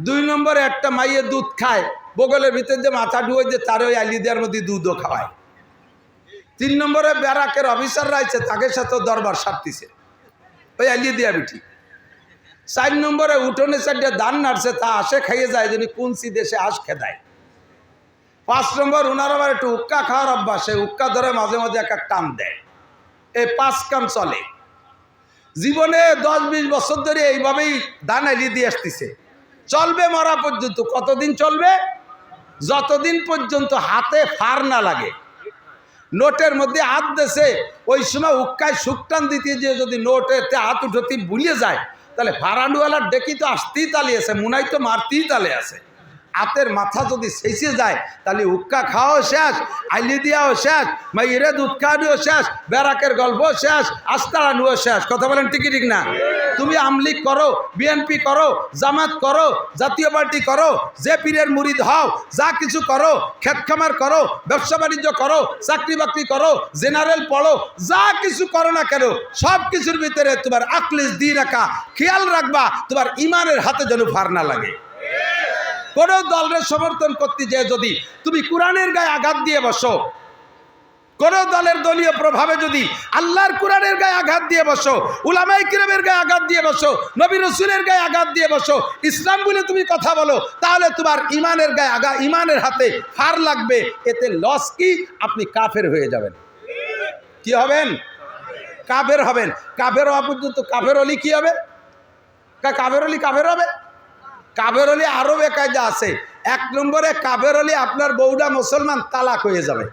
2 নম্বরে একটা মাইয়ে দুধ খায়, বগলের ভিতরে যে মাথা ডুয়ে যে তার ওই আলি দেওয়ার মধ্যে দুধও খাওয়ায়। 3 নম্বরে ব্যারাকের অফিসার রয়েছে, তাকে সাথে দরবার সারতিছে ওই আলি দেওয়া বিঠি। 4 নম্বরে উঠোনে 4টে দান নাড়ছে, তা আসে খাইয়ে যায় যিনি কুঞ্চি দেশে আস খেদায়। 5 নম্বর ওনার আবার একটু উক্কা খাওয়ার অভ্যাস, সেই উক্কা ধরে মাঝে মাঝে এক টান দেয়। এই 5 কাম চলে জীবনে। 10-20 বছর ধরে এইভাবেই দান আলি দিয়ে আসতেছে, চলবে মরা পর্যন্ত। কতদিন চলবে? যতদিন পর্যন্ত হাতে ফার না লাগে। নোটের মধ্যে হাত দেশে ওই সময় উক্কায় সুকটান দিতে যে যদি নোটেতে হাত উঠতে ভুলিয়ে যায়, তাহলে ফারানুওয়ালার ডেকি তো আসতেই তালে আছে, মুনাই তো মারতেই তালে আছে। হাতের মাথা যদি শেষে যায় তাহলে উক্কা খাওয়াও শেষ, আইলি দিয়াও শেষ, মাইরে দুধ খাওয়ানিও শেষ, ব্যারাকের গল্প শেষ, আস্তারানুও শেষ। কথা বলেন ঠিক ঠিক না? তুমি আমলিগ করো, বিএনপি করো, জামাত করো, জাতীয় পার্টি করো, যে পীরের মুরিদ হও, যা কিছু করো, ক্ষেত খামার করো, ব্যবসা বাণিজ্য করো, চাকরি বাকরি করো, জেনারেল পড়ো, যা কিছু করো না কেন, সব কিছুর ভিতরে তোমার আকলিস দিয়ে রাখা, খেয়াল রাখবা তোমার ইমানের হাতে যেন ফার না লাগে। কোন দলের সমর্থন করতে যে যদি তুমি কোরআনের গায়ে আঘাত দিয়ে বসো, কোন দলের দলীয় প্রভাবে যদি আল্লাহর কোরআনের গায়ে আঘাত দিয়ে বসো, উলামায়ে কিরামের গায়ে আঘাত দিয়ে বসো, নবী রাসূলের গায়ে আঘাত দিয়ে বসো, ইসলাম বলে তুমি কথা বলো, তাহলে তোমার ইমানের গায়ে ইমানের হাতে ফার লাগবে। এতে লস কি? আপনি কাফের হয়ে যাবেন। কি হবেন? কাফের হবেন। কাফের হওয়া পর্যন্ত কাফের হলি কি হবে? কাফের হলি কাফের হবে। কাফের হলে আরো বেকায়দা আছে। 1 নম্বরে কাফের হলে আপনার বউটা মুসলমান, তালাক হয়ে যাবে।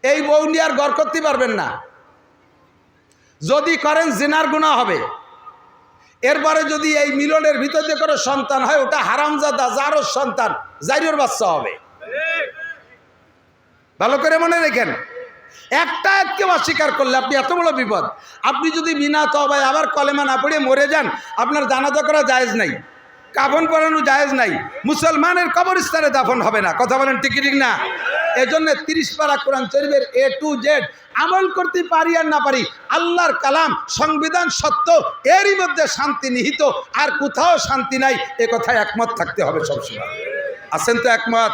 এই বউ নিয়ে আর ঘর করতে পারবেন না। যদি করেন জিনার গুনাহ হবে। এরপরে যদি এই মিলনের ভিতরে করে সন্তান হয়, ওটা হারামজাদা জারোর সন্তান, জাইরের বাচ্চা হবে। ভালো করে মনে রেখেন, একটা আয়াতকে অস্বীকার করলে আপনি এত বড় বিপদ। আপনি যদি বিনা তওবায় আবার কলেমা না পড়ে মরে যান, আপনার জানাজা করা জায়েজ নাই, কাফন পরানো জায়েজ নাই, মুসলমানের কবরস্থানে দাফন হবে না। কথা বলেন ঠিক ঠিক না? এজন্য 30 পারা কোরআন শরীফের A to Z আমল করতে পারি আর না পারি, আল্লাহর কালাম সংবিধান সত্য, এরই মধ্যে শান্তি নিহিত, আর কোথাও শান্তি নাই। এ কথায় একমত থাকতে হবে সবসময়। আছেন তো একমত?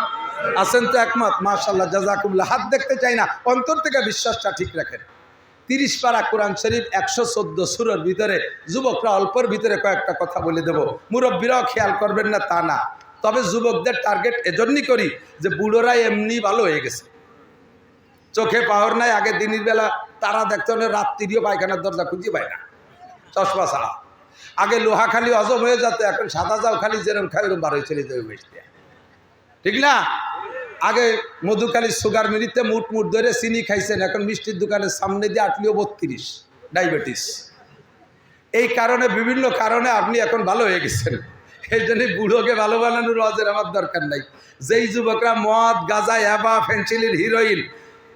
আছেন তো একমত? মাশাআল্লাহ, জাযাকুমুল্লাহ। হাত দেখতে চাই না, অন্তর থেকে বিশ্বাসটা ঠিক রাখেন। 30 পারা কোরআন শরীফ 114 সূরার ভিতরে যুবকরা অল্পর ভিতরে কয়েকটা কথা বলে দেব, মুরব্বীরাও খেয়াল করবেন না তা না, তবে যুবকদের টার্গেট এজন্যই করি যে বুড়োরা এমনি ভালো হয়ে গেছে, চোখে পাওয়ার নাই। আগে দিনের বেলা তারা দেখতে হলে রাত্রিও পায়খানার দরজা খুঁজে পায় না, চশমা ছাড়া। আগে লোহা খালি হজম হয়ে যেত, এখন সাদা যাও খালি যেরকম খাই ওরকম 12 চলে যাবে বেশি, ঠিক না? আগে মধুখালী সুগার মিলিতে মুট ধরে চিনি খাইছেন, এখন মিষ্টির দোকানের সামনে দিয়ে আটলিও 32 ডায়াবেটিস। এই কারণে বিভিন্ন কারণে আপনি এখন ভালো হয়ে গেছেন। এই জন্য বুড়োকে ভালো বানানোর ওয়াজের আমার দরকার নাই। যেই যুবকরা মদ, গাঁজা, অ্যাবা, ফেন্সিলিন, হিরোইন,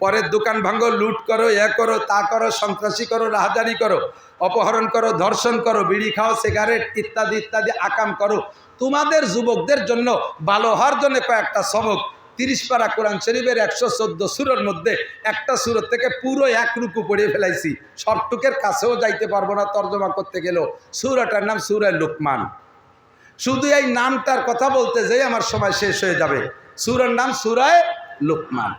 পরের দোকান ভাঙো, লুট করো, করো, তা করো, সন্ত্রাসী করো, রাহাজানি করো, অপহরণ করো, ধর্ষণ করো, বিড়ি খাও, সিগারেট ইত্যাদি ইত্যাদি আকাম করো, তোমাদের যুবকদের জন্য ভালো হওয়ার জন্য কয়েকটা সবক 30 পারা কোরআন শরীফের 114 সূরার মধ্যে একটা সূরা থেকে পুরো 1 রুকু পড়ে ফেলাইছি। সবটুকের কাছেও যাইতে পারবো না তর্জমা করতে গেলেও। সূরাটার নাম সূরা লুকমান। শুধু এই নামটার কথা বলতে যাই আমার সময় শেষ হয়ে যাবে। সূরার নাম সূরা লুকমান।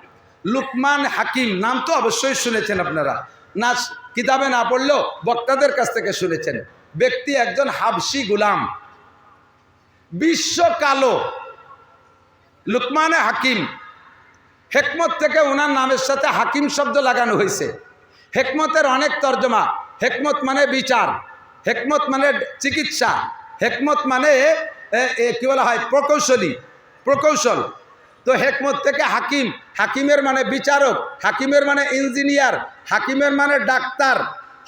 লুকমান হাকিম নাম তো অবশ্যই শুনেছেন আপনারা, না কিতাবে না পড়লেও বক্তাদের কাছ থেকে শুনেছেন। ব্যক্তি একজন হাবশি গোলাম, বিশ্ব কালো, লুকমানে হাকিম। হেকমত থেকে ওনার নামের সাথে হাকিম শব্দ লাগানো হয়েছে। হেকমতের অনেক তর্জমা। হেকমত মানে বিচার, হেকমত মানে চিকিৎসা, হেকমত মানে কি বলা হয় প্রকৌশল। তো হেকমত থেকে হাকিম, হাকিমের মানে বিচারক, হাকিমের মানে ইঞ্জিনিয়ার, হাকিমের মানে ডাক্তার।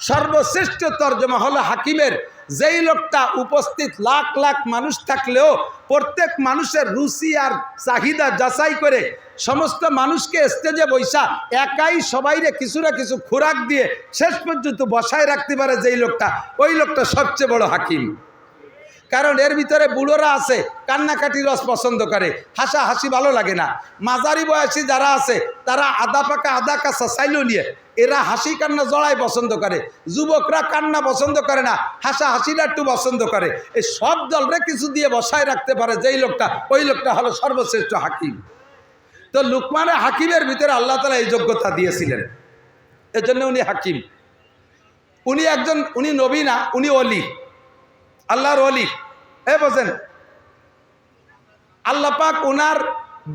সর্বশ্রেষ্ঠ তর্জমা হলো হাকিমের, যেই লোকটা উপস্থিত লাখ লাখ মানুষ থাকলেও প্রত্যেক মানুষের রুচি আর চাহিদা যাচাই করে সমস্ত মানুষকে স্টেজে বৈশা একাই সবাইরে কিছু না কিছু খোরাক দিয়ে শেষ পর্যন্ত বসায় রাখতে পারে যেই লোকটা, ওই লোকটা সবচেয়ে বড় হাকিম। কারণ এর ভিতরে বুড়োরা আছে, কান্নাকাটি রস পছন্দ করে, হাসি ভালো লাগে না। মাঝারি বয়সী যারা আছে তারা আদা পাকা আদা কাঁচা চাইলেও নিয়ে এরা হাসি কান্না জড়াই পছন্দ করে। যুবকরা কান্না পছন্দ করে না, হাসিটা একটু পছন্দ করে। এই সব দলরে কিছু দিয়ে বসায় রাখতে পারে যেই লোকটা, ওই লোকটা হলো সর্বশ্রেষ্ঠ হাকিম। তো লুকমানে হাকিমের ভিতরে আল্লাহ তাআলা এই যোগ্যতা দিয়েছিলেন, এজন্য উনি হাকিম। উনি নবী না, উনি অলি, আল্লাহর অলি। বোঝেন, আল্লাহ পাক ওনার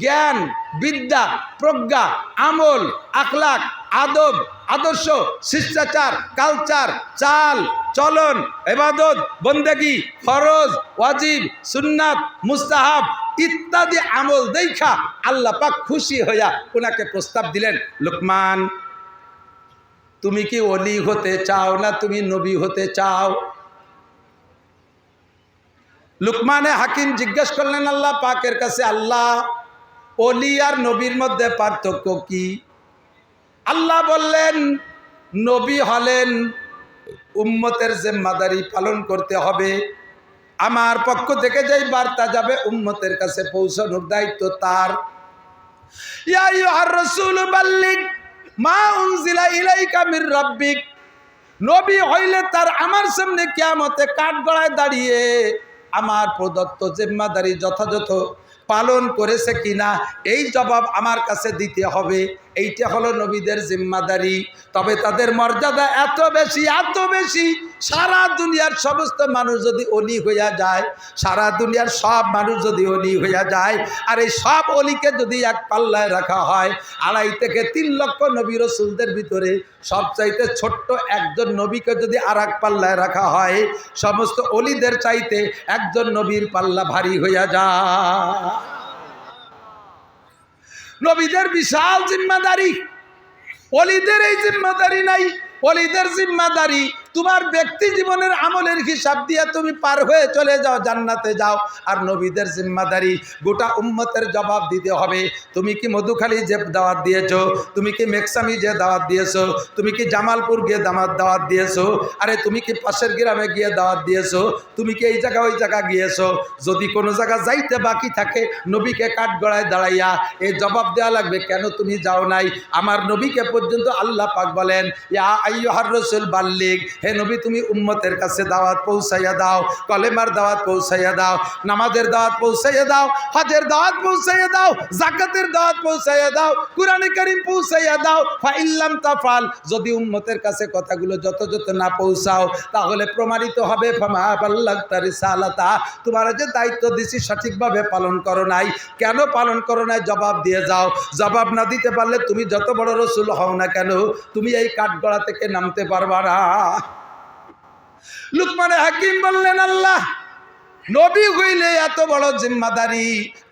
জ্ঞান, বিদ্যা, প্রজ্ঞা, আমল, আখলাক, আদব, আদর্শ, শিষ্টাচার, কালচার, চাল চলন, ইবাদত, বন্দেগী, ফরজ, ওয়াজিব, সুন্নাত, মুস্তাহাব ইত্যাদি আমল দেখা আল্লাহ পাক খুশি হইয়া ওনাকে প্রস্তাব দিলেন, লুকমান তুমি কি ওলি হতে চাও না তুমি নবী হতে চাও? লুকমানে হাকিম জিজ্ঞেস করলেন আল্লাহ পাকের কাছে, আল্লাহ ওলি আর নবীর মধ্যে পার্থক্য কি? আল্লাহ বললেন, নবী হলেন উম্মতের জিম্মাদারি পালন করতে হবে, আমার পক্ষ থেকে যেই বার্তা যাবে উম্মতের কাছে পৌঁছানোর দায়িত্ব তার। ইয়া আইয়ুহার রাসূল বাল্লিগ মা উনজিলা ইলাইকা মির রাব্বিক, নবী হইলে তার আমার সামনে কিয়ামতে কাঠগড়ায় দাঁড়িয়ে আমার প্রদত্ত জিম্মাদারি যথাযথ পালন করেছে কিনা এই জবাব আমার কাছে দিতে হবে। এইটা হলো নবীদের জিম্মাদারি। তবে তাদের মর্যাদা এত বেশি, সারা দুনিয়ার সমস্ত মানুষ যদি অলি হইয়া যায়, সারা দুনিয়ার সব মানুষ যদি অলি হইয়া যায়, আর এই সব অলিকে যদি এক পাল্লায় রাখা হয়, 2.5 থেকে 3 লক্ষ নবী রাসূলদের ভিতরে সবচাইতে ছোট্ট একজন নবীকে যদি আর এক পাল্লায় রাখা হয়, সমস্ত অলিদের চাইতে একজন নবীর পাল্লা ভারী হইয়া যায়। নবীদের বিশাল জিম্মাদারি, অলিদের এই জিম্মাদারি নাই। অলিদের জিম্মাদারি তোমার ব্যক্তি জীবনের আমলের হিসাব দিয়ে তুমি পার হয়ে চলে যাও, জান্নাতে যাও। আর নবীদের জিম্মাদারি গোটা উম্মতের জবাব দিতে হবে। তুমি কি মধুখালী যে দাওয়াত দিয়েছো, তুমি কি মেকসামি যে দাওয়াত দিয়েছো, তুমি কি জামালপুর গিয়ে দাওয়াত দিয়েছো, আরে তুমি কি পাশের গ্রামে গিয়ে দাওয়াত দিয়েছো, তুমি কি এই জায়গা ওই জায়গা গিয়েছো, যদি কোনো জায়গা যাইতে বাকি থাকে নবীকে কাঠগড়ায় দাঁড়াইয়া এই জবাব দেওয়া লাগবে, কেন তুমি যাও নাই? আমার নবীকে পর্যন্ত আল্লাহ পাক বলেন, ইয়া আইয়ুহার রাসূল বাল্লিগ, হে নবী তুমি উম্মতের কাছে দাওয়াত পৌঁছাইয়া দাও, কলেমার দাওয়াত পৌঁছাইয়া দাও, নামাজের দাওয়াত পৌঁছাইয়া দাও, হজের দাওয়াত পৌঁছাইয়া দাও, যাকাতের দাওয়াত পৌঁছাইয়া দাও, কুরআনে কারীম পৌঁছাইয়া দাও। ফা ইল্লাম তাফাল, যদি উম্মতের কাছে কথাগুলো যথাযথ না পৌঁছাও তাহলে প্রমাণিত হবে ফামা বাল্লাগতা রিসালাতা, তোমার যে দায়িত্ব দিছি সঠিকভাবে পালন করো নাই। কেন পালন করো নাই জবাব দিয়ে যাও। জবাব না দিতে পারলে তুমি যত বড় রাসূল হও না কেন তুমি এই কাঠগড়া থেকে নামতে পারবা না। লুকমানে হাকিম বললেন, আল্লাহ নবী হইলে এত বড় জিম্মাদারি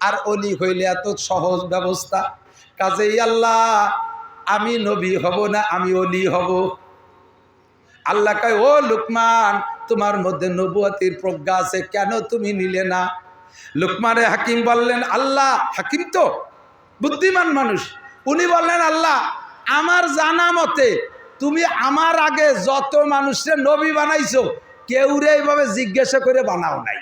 আর অলি হইলে এত সহজ ব্যবস্থা, কাজেই আল্লাহ আমি নবী হব না আমি অলি হব। আল্লাহ কয়, ও লুকমান তোমার মধ্যে নবুয়তির প্রজ্ঞা আছে, কেন তুমি নিলে না? লুকমানে হাকিম বললেন, আল্লাহ, হাকিম তো বুদ্ধিমান মানুষ, উনি বললেন, আল্লাহ আমার জানা মতে তুমি আমার আগে যত মানুষকে নবী বানাইছো কেউরে এইভাবে জিজ্ঞাসা করে বানাও নাই,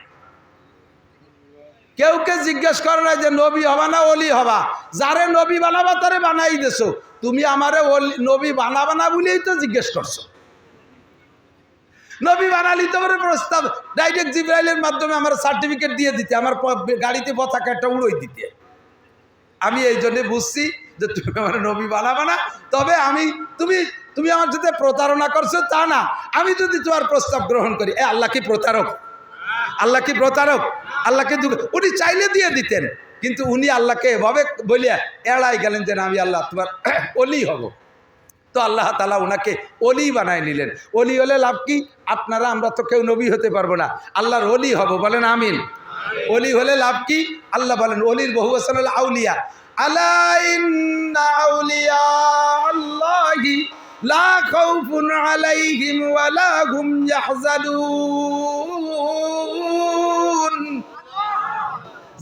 কেউকে জিজ্ঞেস করো না যে নবী হবা না অলি হবা, যারে নবী বানাবা তারে বানাই দেছো, তুমি আমারে নবী বানাবা না বলেই তো জিজ্ঞেস করছো। নবী বানালি তো প্রস্তাব ডাইরেক্ট জিবরাইলের মাধ্যমে আমার সার্টিফিকেট দিয়ে দিতে, আমার গাড়িতে পতাকা একটা উড়োই দিতে। আমি এই জন্যে বুঝছি যে তুমি আমার নবী বানাবা না, তবে তুমি আমার সাথে প্রতারণা করছো তা না, আমি যদি তোমার প্রস্তাব গ্রহণ করি। আল্লাহ কি প্রতারক? আল্লাহ কি প্রতারক? আল্লাহকে উনি চাইলে দিয়ে দিতেন, কিন্তু উনি আল্লাহকে এভাবে বলিয়া এড়াই গেলেন যে আমি আল্লাহ তোমার অলি হব। তো আল্লাহ তাআলা ওনাকে অলি বানায় নিলেন। অলি হলে লাভ কি? আপনারা আমরা তো কেউ নবী হতে পারবো না, আল্লাহর অলি হব, বলেন আমিন। অলি হলে লাভ কি? আল্লাহ বলেন অলির বহু বচন হলো আউলিয়া। আলা ইন্না আউলিয়া আল্লাহি লা খাউফুন আলাইহিম ওয়া লা হুম ইয়াহজানুন।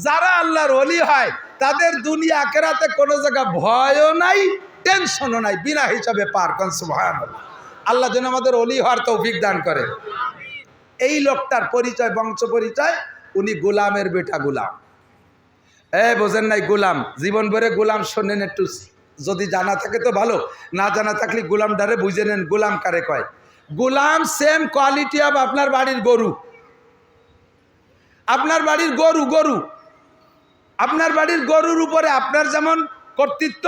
যারা আল্লাহর ওলি হয় তাদের দুনিয়া আখিরাতে কোনো জায়গা ভয়ও নাই, টেনশনও নাই, বিনা হিসাবে পার। সুবহানাল্লাহ। আল্লাহ যেন আমাদের ওলি হওয়ার তৌফিক দান করে। এই লোকটার পরিচয়, বংশ পরিচয়, উনি গোলামের বেটা গোলাম। বোঝেন নাই? গোলাম জীবন ভরে গোলাম শোনেন একটু, যদি জানা থাকে তো ভালো, না জানা থাকলে গোলাম ডারে বুঝে নেন গোলাম কারে কয়। গোলাম সেম কোয়ালিটি অফ আপনার বাড়ির গরু। আপনার বাড়ির গরু আপনার বাড়ির গরুর উপরে আপনার যেমন কর্তৃত্ব,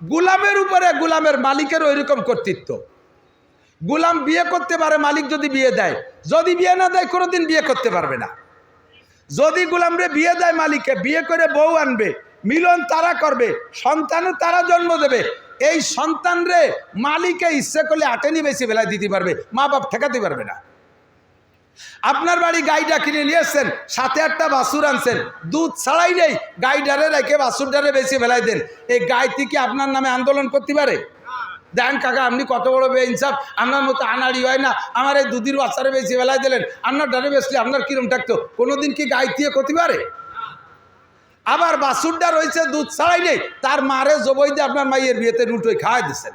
গোলামের উপরে গোলামের মালিকের ওইরকম কর্তৃত্ব। গোলাম বিয়ে করতে পারে মালিক যদি বিয়ে দেয়, যদি বিয়ে না দেয় কোনোদিন বিয়ে করতে পারবে না। যদি গোলামরে বিয়ে দেয় মালিকে, বিয়ে করে বউ আনবে, মিলন তারা করবে, সন্তানও তারা জন্ম দেবে। এই সন্তান রে মালিকে ইচ্ছে করলে আটেনি বেশি বেলায় দিতে পারবে, মা বাপ ঠেকাতে পারবে না। আপনার বাড়ি গাইটা কিনে নিয়েছেন, সাথে একটা বাছুর আনছেন, দুধ ছাড়াই নেই, গাইডারে রেখে বাছুরটারে বেশি বেলায় দেন, এই গাইটি কি আপনার নামে আন্দোলন করতে পারে? দেন কাকা আপনি কত বড় বেইনসাফ, আপনার মতো আনাড়ি হয় না, আমার এই দুধের বাচ্চারে বেশি বেলায় দিলেন, আপনার ডারে বেশলে আপনার কিরম থাকতো? কোনোদিন কি গাই দিয়ে করতে পারে? আবার বাছুরটা রয়েছে দুধ ছাড়াই নেই, তার মারে জবই দিয়ে আপনার মাইয়ের বিয়েতে রুটোই খাওয়াই দিচ্ছেন,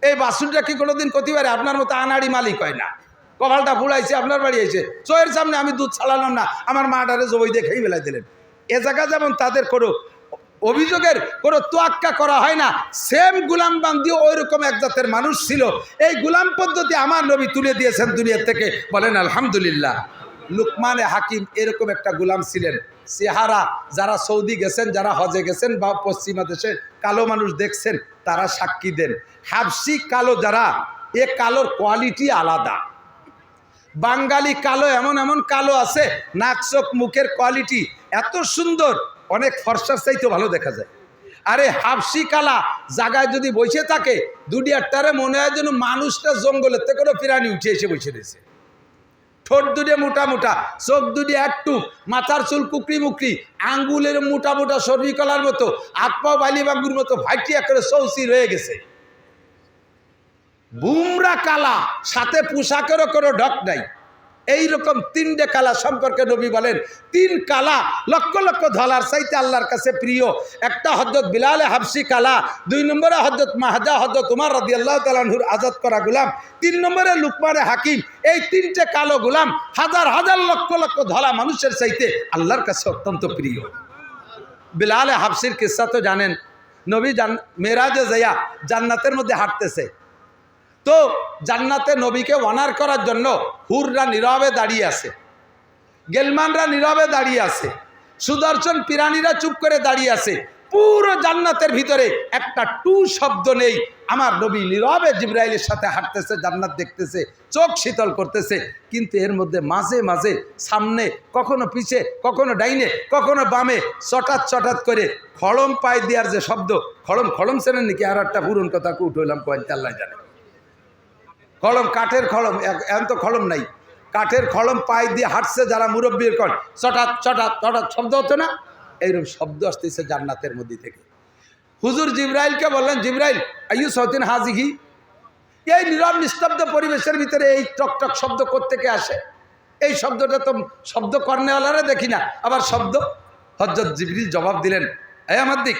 এই বাছুরটা কি কোনোদিন করতে পারে? আপনার মতো আনাড়ি মালিক হয় না। কপালটা ফুলাইছে, আপনার বাড়ি এসে চোয়ের সামনে আমি দুধ ছাড়ালাম না, আমার মাটারে জবই দিয়ে খেয়ে বেলায় দিলেন। এ জায়গা যেমন তাদের কোনো অভিযোগের কোনো তোয়াক্কা করা হয় না, সেম গুলাম বান্দিও ওই রকম এক জাতের মানুষ ছিল। এই গুলাম পদ্ধতি আমার নবী তুলে দিয়েছেন দুনিয়া থেকে, বলেন আলহামদুলিল্লাহ। লুকমানে হাকিম এরকম একটা গুলাম ছিলেন। চেহারা, যারা সৌদি গেছেন, যারা হজে গেছেন বা পশ্চিমা দেশে কালো মানুষ দেখছেন, তারা সাক্ষী দেন। হাবশি কালো যারা, এ কালোর কোয়ালিটি আলাদা। বাঙালি কালো এমন এমন কালো আছে, নাক চোখ মুখের কোয়ালিটি এত সুন্দর, অনেক ফর্সার চাইতে ভালো দেখা যায়। আরে হাবশি কালা জায়গায় যদি বসে থাকে, দুনিয়াটারে মনে হয় যেন মানুষটা জঙ্গলের থেকে কোনো প্রাণী উঠে এসে বসে রয়েছে। ঠোঁট দুটে মোটা মোটা, চোখ দুটি একটু, মাথার চুল কুকরি মুকরি, আঙ্গুলের মোটা মোটা সর্বিকলার মতো, হাত পা বালি বাঙ্গুর মতো ভাইটিয়া করে চৌচির হয়ে গেছে। বুমরা কালা, সাথে পোশাকেরও কোনো ঢক নাই। এইরকম তিনটে কালা সম্পর্কে নবী বলেন, তিন কালা লক্ষ লক্ষ ধলার চাইতে আল্লাহর কাছে প্রিয়। একটা হযরত বিলালে হাবশি কালা, 2 নম্বরে হযরত মাহাজা হযরত উমর রাদিয়াল্লাহু তাআলা আনহুর আজাদ করা গোলাম, 3 নম্বরে লুকমানে হাকিম। এই তিনটে কালো গোলাম হাজার হাজার লক্ষ লক্ষ ধলা মানুষের চাইতে আল্লাহর কাছে অত্যন্ত প্রিয়। বিলালে হাবশির কিস্সা তো জানেন। নবী মেরাজে যাইয়া জান্নাতের মধ্যে হাঁটতেছে, তো জান্নাতে নবীকে অনার করার জন্য হুররা নীরবে দাঁড়িয়ে আছে, গেলমানরা নীরবে দাঁড়িয়ে আছে, সুদর্শন পিরানিরা চুপ করে দাঁড়িয়ে আছে। পুরো জান্নাতের ভিতরে একটা টু শব্দ নেই। আমার নবী নীরবে জিবরাইলের সাথে হাঁটতেছে, জান্নাত দেখতেছে, চোখ শীতল করতেছে। কিন্তু এর মধ্যে মাঝে মাঝে সামনে, কখনো পিছে, কখনো ডাইনে, কখনো বামে, চটাত চটাত করে খড়ম পায়ে দেওয়ার যে শব্দ, খড়ম খড়ম চেনেন নাকি? আর একটা পুরন কথা উঠে হইলাম, কয়েক আল্লাহ জানে। খড়ম, কাঠের খড়ম, এখন তো খড়ম নাই, কাঠের খড়ম পায়ে দিয়ে হাঁটছে যারা মুরব্বীর কর, চটাত চটাত চটাত শব্দ হতো না? এইরকম শব্দ আসতেছে জান্নাতের মধ্যে থেকে। হুজুর জিবরাইলকে বললেন, জিবরাইল আইয়ু সৌতিন হাজিহি, এই নীরব নিস্তব্ধ পরিবেশের ভিতরে এই টকটক শব্দ কোত্থেকে আসে? এই শব্দটা তো শব্দ কর্নেওয়ালারা দেখি না, আবার শব্দ। হযরত জিবরিল জবাব দিলেন, এ আমার দিক,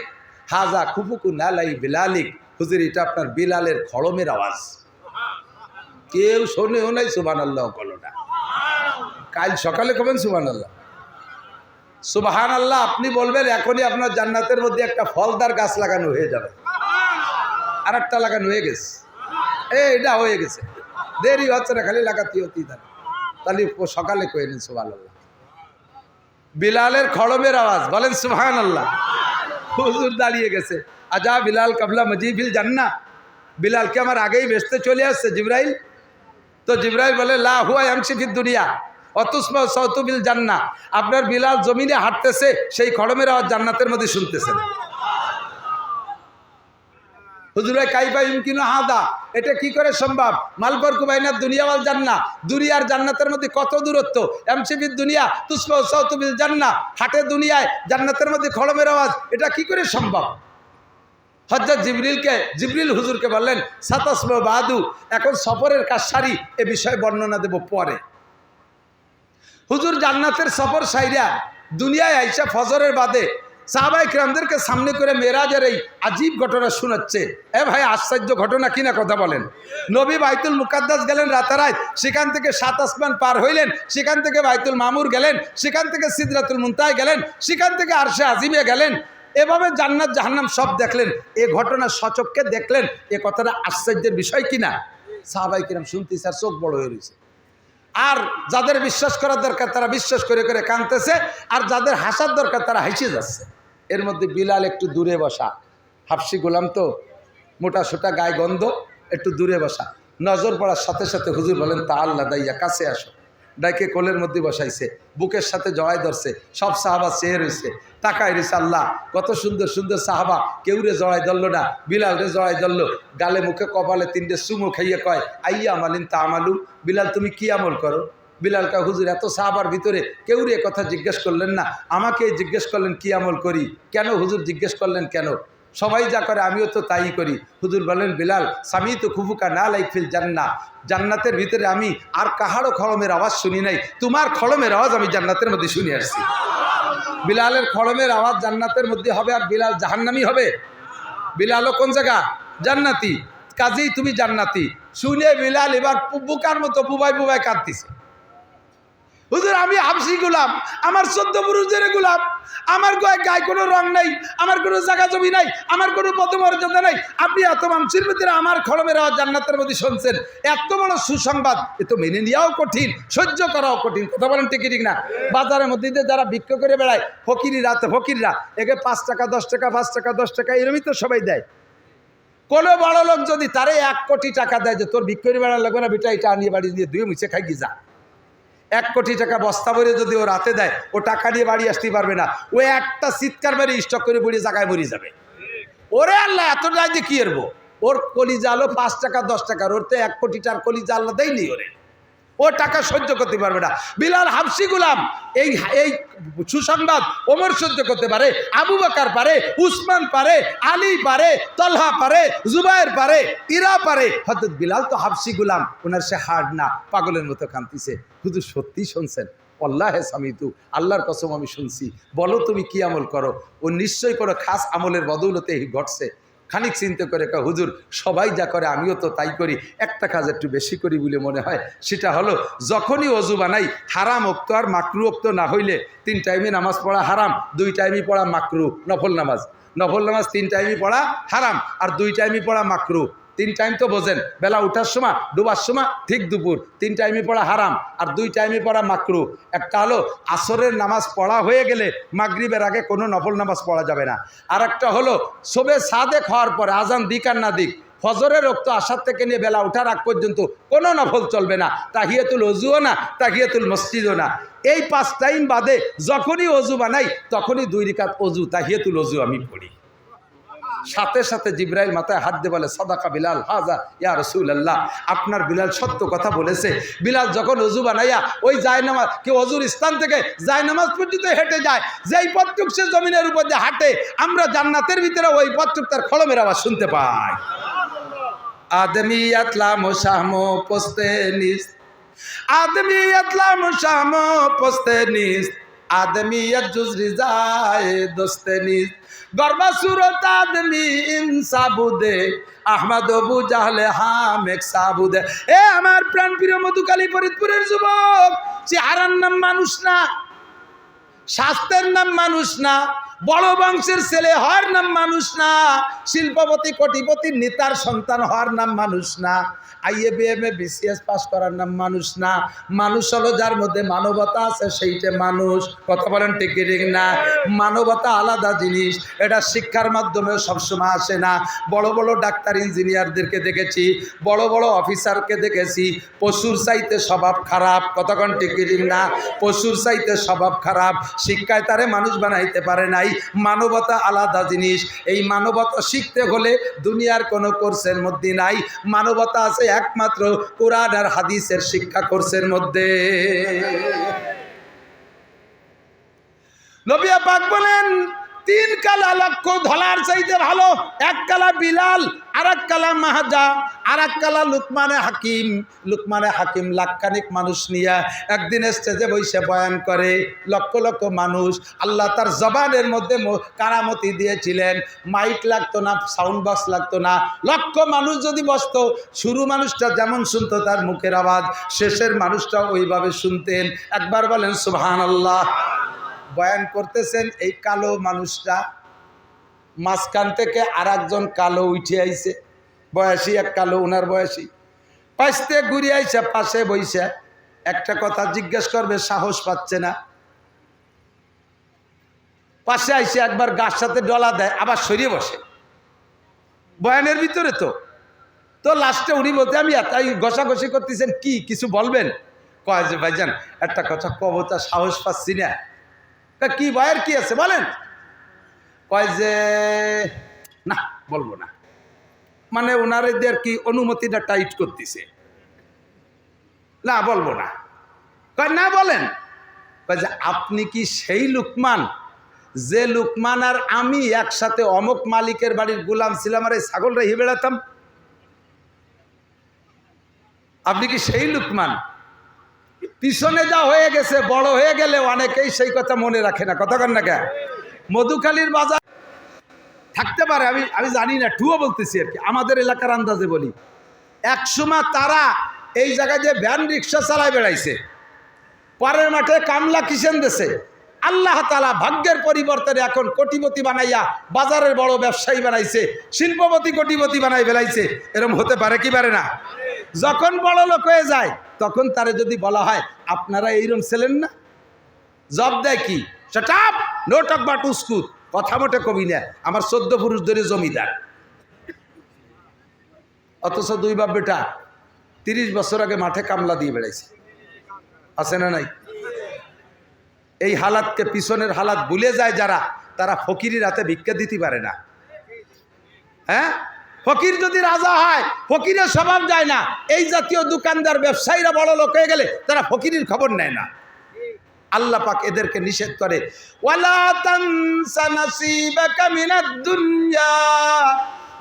হাজা খুফুকু নালাই বিলালিক, হুজুর এটা আপনার বিলালের খড়মের আওয়াজ। কেউ শোনেও নাই সুবহানাল্লাহ বলো না। কাল সকালে কবেন সুবহানাল্লাহ। সুবহানাল্লাহ আপনি বলবেন, এখনই আপনার জান্নাতের মধ্যে একটা ফলদার গাছ লাগানো হয়ে যাবে। আর একটা লাগানো হয়ে গেছে, এটা হয়ে গেছে, দেরি হচ্ছে না, খালি লাগাতে হতেই থাকে। তাহলে সকালে কয়ে নিন সুবহানাল্লাহ। বিলালের খড়মের আওয়াজ, বলেন সুবহানাল্লাহ। হুজুর দাঁড়িয়ে গেছে, আজা বিলাল কাবলা মজিবিল জান্নাহ, বিলালকে আমার আগেই বেচতে চলে আসছে জিবরাইল। তো জিবরাইল বলে, লা হুয়া ইয়ামশি ফিদ দুনিয়া অতুসমা সাউতু বিল জান্নাহ, আপনার বিলাল জমিনে হাঁটতেছে, সেই খড়মের আওয়াজ জান্নাতের মধ্যে শুনতেছেন। হুজুরে কাইফা ইমকিনু হাদা, এটা কি করে সম্ভব? মালবর কুবাইনা দুনিয়া ওয়াল জান্নাহ, দুনিয়ার জান্নাতের মধ্যে কত দূরত্ব? ইয়ামশি ফিদ দুনিয়া তুসমা সাউতু বিল জান্নাহ, হাঁটে দুনিয়ায়, জান্নাতের মধ্যে খড়মের আওয়াজ, এটা কি করে সম্ভব? হযরত জিবরিল হুজুরকে বললেন, সাতাসমা বাদু, এখন সফরের কাজ সারি, এ বিষয়ে বর্ণনা দেব পরে। হুজুর জান্নাতের সফর সাইরা দুনিয়ায় আইসা ফজরের বাদে সাহাবায়ে কেরামদেরকে সামনে করে মেরাজের এই আজীব ঘটনা শোনাচ্ছে। ভাই আশ্চর্য ঘটনা কিনা কথা বলেন। নবী বাইতুল মুকাদ্দাস গেলেন রাতারাত, সেখান থেকে 7 আসমান পার হইলেন, সেখান থেকে বাইতুল মামুর গেলেন, সেখান থেকে সিদরাতুল মুনতাহা গেলেন, সেখান থেকে আরশে আজিমে গেলেন, এভাবে জান্নাত জাহান্নাম সব দেখলেন। এ ঘটনা সচক্ষে দেখলেন। এ কথাটা আশ্চর্যের বিষয় কিনা? সাহাবায়ে কেরাম শুনতেছে আর চোখ বড় হয়ে রয়েছে। আর যাদের বিশ্বাস করার দরকার তারা বিশ্বাস করে করে কাঁদতেছে, আর যাদের হাসার দরকার তারা হাসিয়ে যাচ্ছে। এর মধ্যে বিলাল একটু দূরে বসা, হাফসি গোলাম তো, মোটা সোটা গায়ে গন্ধ, একটু দূরে বসা। নজর পড়ার সাথে সাথে হুজুর বলেন তা আল্লাহ দাইয়া কাছে আসো। ডাইকে কোলের মধ্যে বসাইছে, বুকের সাথে জড়াই ধরছে। সব সাহাবা চেয়ে রয়েছে, তাকায় রয়েছে। আল্লাহ কত সুন্দর সুন্দর সাহাবা, কেউ রে জড়াই ধরলো না, বিলাল রে জড়াই ধরলো। গালে মুখে কপালে 3টে চুমো খাইয়ে কয় আইয়া আমালিন তা আমালু, বিলাল তুমি কি আমল করো? বিলাল কয় হুজুর এত সাহাবার ভিতরে কেউ রে কথা জিজ্ঞেস করলেন না, আমাকে জিজ্ঞেস করলেন কি আমল করি। কেন হুজুর জিজ্ঞেস করলেন কেন? সবাই যা করে আমিও তো তাই করি। হুজুর বলেন বিলাল সামি তো খুফুকা না লাইফিল জান্নাহ, জান্নাতের ভিতরে আমি আর কাহারও খড়মের আওয়াজ শুনি নাই, তোমার খড়মের আওয়াজ আমি জান্নাতের মধ্যে শুনে আসছি। বিলালের খড়মের আওয়াজ জান্নাতের মধ্যে হবে, আর বিলাল জাহান্নামী হবে? বিলালও কোন জায়গা? জান্নাতি। কাজেই তুমি জান্নাতি। শুনে বিলাল এবার বুকার মতো বুবাই বুবাই কাঁদতেছে। হুজুর আমি হাবশি গোলাম, আমার 14 পুরুষদের গোলাম, আমার গায়ে কোনো রং নাই, আমার কোনো জায়গা জমি নাই, আমার কোনো পদমর্যাদা নাই, আপনি এত মানুষের ভিতরে আমার খড়মের আওয়াজ জান্নাতের মধ্যে শুনছেন, এত বড় সুসংবাদ, এ তো মেনে নেওয়াও কঠিন, সহ্য করাও কঠিন। কথা বলেন ঠিক ঠিক না? বাজারের মধ্যে যারা বিক্রি করে বেড়ায় ফকিররা একে 5 টাকা 10 টাকা 5 টাকা 10 টাকা এরমই তো সবাই দেয়। কোনো বড় লোক যদি তারে 1 কোটি টাকা দেয় যে তোর বিক্রি বেড়া লাগবে না বেটা, এটা আনিয়ে বাড়ি দিয়ে ধুয়ে মুছে খাই কি যা, 1 কোটি টাকা বস্তা ভরে যদি ও রাতে দেয়, ও টাকা নিয়ে বাড়ি আসতেই পারবে না, ও একটা চিৎকার মেরে স্টক করে বুড়িয়ে জায়গায় মরে যাবে। ওরে আল্লাহ এত রাইতে কি এরবো, ওর কলিজা আলো 5 টাকা 10 টাকার, ওর তো 1 কোটি টাকার কলিজা আল্লাহ দেয়নি ওরে, ও টাকা সহ্য করতে পারবে না। বিলাল হাবশি গোলাম, এই সুসংবাদ ওমর সহ্য করতে পারে, আবু বকর পারে, উসমান পারে, আলী পারে, তলহা পারে, জুবায়ের পারে, ইরা পারে, হযরত বিলাল তো হাবশি গোলাম, ওনার সে হাড় না, পাগলের মতো কাঁদতেছে। হুজুর সত্যি শুনছেন? আল্লাহে সামিতু, আল্লাহর কসম আমি শুনছি। বলো তুমি কি আমল করো? ও নিশ্চয়ই কোনো খাস আমলের বদৌলতে এই ঘটছে। খানিক চিন্তা করে কয় হুজুর সবাই যা করে আমিও তো তাই করি, একটা কাজ একটু বেশি করি বলে মনে হয়, সেটা হলো যখনই অজু বানাই হারাম ওক্ত আর মাকরু ওক্ত না হইলে 3 টাইমে নামাজ পড়া হারাম, 2 টাইমই পড়া মাকরু। নফল নামাজ 3 টাইমই পড়া হারাম, আর 2 টাইমই পড়া মাকরু। 3 টাইম তো বোঝেন, বেলা উঠার সময়, ডুবার সময়, ঠিক দুপুর, 3 টাইমই পড়া হারাম, আর 2 টাইমই পড়া মাকরু। একটা হলো আসরের নামাজ পড়া হয়ে গেলে মাগরিবের আগে কোনো নফল নামাজ পড়া যাবে না। আর একটা হলো শোবে সাদেক হওয়ার পরে আজান দিক আর না দিক, ফজরের রক্ত আসার থেকে নিয়ে বেলা ওঠার আগ পর্যন্ত কোনো নফল চলবে না, তাহিয়াতুল অজুও না, তাহিয়াতুল মসজিদও না। এই 5 টাইম বাদে যখনই অজু বানাই তখনই 2 রাকাত অজু তাহিয়াতুল অজু আমি পড়ি। সাথে সাথে জিবরাইল মাথায় হাত দিয়ে বলে সাদাকা বিলাল হাজা ইয়া রাসূলুল্লাহ, আপনার বিলাল সত্য কথা বলেছে। বিলাল যখন ওযু বানাইয়া ওই জায়নামাজ কি ওযুর স্থান থেকে জায়নামাজ পর্যন্ত হেঁটে যায়, যেই পথটুক সে জমিনের উপর দিয়ে হাঁটে, আমরা জান্নাতের ভিতরে ওই পথটুক তার খড়মের আওয়াজ শুনতে পাই। আদমিয়াত লা মুশাহমো পোস্তে নিস, আদমিয়াত লা মুশাহমো পোস্তে নিস, আদমিয়াত জুজরি যায় দোস্তে নিস, গর্বা সুরত আদমি ইনসাবুদে আহমদ আবু জাহলে হামেক সাবুদে। এ আমার প্রাণ প্রিয় মধুকালী ফরিদপুরের যুবক, চেহারার নাম মানুষ না, স্বাস্থ্যের নাম মানুষ না, বড় বংশের ছেলে হওয়ার নাম মানুষ না, শিল্পপতি কোটিপতির নেতার সন্তান হওয়ার নাম মানুষ না, IABM BCS পাস করার নাম মানুষ না। মানুষ হলো যার মধ্যে মানবতা আছে, সেইটা মানুষ। কথা বলেন ঠিক ঠিক না? মানবতা আলাদা জিনিস, এটা শিক্ষার মাধ্যমেও সবসময় আসে না। বড় বড় ডাক্তার ইঞ্জিনিয়ারদেরকে দেখেছি, বড় বড় অফিসারকে দেখেছি, পশুর চাইতে স্বভাব খারাপ। কতক্ষণ ঠিক ঠিক না? পশুর চাইতে স্বভাব খারাপ, শিক্ষায় তারে মানুষ বানাইতে পারে নাই। মানবতা আলাদা জিনিস, এই মানবতা শিখতে হলে দুনিয়ার কোনো কোর্সের মধ্যে নাই, মানবতা আছে একমাত্র কোরআন আর হাদিসের শিক্ষা কোর্সের মধ্যে। নবী পাক বলেন 3 কালা লক্ষ্য ধলার চাইতে ভালো 1 কালা বিলাল, আর এক কালা মাহাজা, আর এক কালা লুকমানে হাকিম। লুকমানে হাকিম লাখখানিক মানুষ নিয়ে একদিন স্টেজে বসে বয়ান করে, লক্ষ লক্ষ মানুষ। আল্লাহ তার জবানের মধ্যে কারামতি দিয়েছিলেন, মাইক লাগতো না, সাউন্ড বক্স লাগতো না। লক্ষ মানুষ যদি বসতো, শুরু মানুষটা যেমন শুনতো তার মুখের আওয়াজ, শেষের মানুষটা ওইভাবে শুনতেন। একবার বলেন সুবহানাল্লাহ। বয়ান করতেছেন, এই কালো মানুষটা মাঝখান থেকে আর একজন কালো উঠে আইছে, বয়সী এক কালো, ওনার বয়সী, পাশে ঘুরে আইসে পাশে বইসে একটা কথা জিজ্ঞেস করবে, সাহস পাচ্ছে না। পাশে আইসে একবার গাছ সাথে ডলা দেয়, আবার সরিয়ে বসে বয়ানের ভিতরে। তো লাস্টে উনি বলতে, আমি এতই ঘষাঘষি করতেছেন, কি কিছু বলবেন? কয় যে ভাইজান একটা কথা কব, তা সাহস পাচ্ছি না। কি বয়ের কি আছে বলেন? কয় যে না বলবো না, মানে ওনাদের কি অনুমতিটা টাইট করতেছে, না বলবো না। কয় না বলেন। কয় যে আপনি কি সেই লুকমান, যে লুকমান আর আমি একসাথে অমুক মালিকের বাড়ির গোলাম ছিলাম আর এই ছাগল রেখে বেড়াতাম? আপনি কি সেই লুকমান? পিছনে যা হয়ে গেছে, বড় হয়ে গেলে অনেকেই সেই কথা মনে রাখে না। কথা কন না কেন? মধুখালীর বাজার থাকতে পারে, আমি জানি না, টুও বলতেছি আর কি, আমাদের এলাকার আন্দাজে বলি। একসময় তারা এই জায়গায় যে ভ্যান রিক্সা চালায় বেড়াইছে, পরের মাঠে কামলা কিষেন দেশে। আল্লাহ তাআলা ভাগ্যের পরিবর্তনে এখন কোটিপতি বানাইয়া বাজারের বড় ব্যবসায়ী বানাইছে, শিল্পপতি কোটিপতি বানাই বেড়াইছে। এরকম হতে পারে কি পারে না? যখন বড় লোক হয়ে যায়, তখন তারে যদি বলা হয় আপনারা এইরকম ছিলেন না, জব দেয় কি, shut up, no talk but উস্কুত, কথা মোটে কবি না, আমার 14 পুরুষ ধরে জমিদার। অথচ দুই বাপ বেটা 30 বছর আগে মাঠে কামলা দিয়ে বেড়াইছে, আছে না নাই? এই হালাতকে, পিছনের হালাত ভুলে যায় যারা, তারা ফকিরের হাতে ভিক্ষা দিতে পারে না। হ্যাঁ, ফকির যদি রাজা হয়, ফকিরের স্বভাব যায় না। এই জাতীয় দোকানদার ব্যবসায়ীরা বড় লোক হয়ে গেলে তারা ফকিরের খবর নেয় না। আল্লাহ পাক এদেরকে নিষেধ করে, ওয়ালা তানসা নাসিবাকা মিনাদ দুনিয়া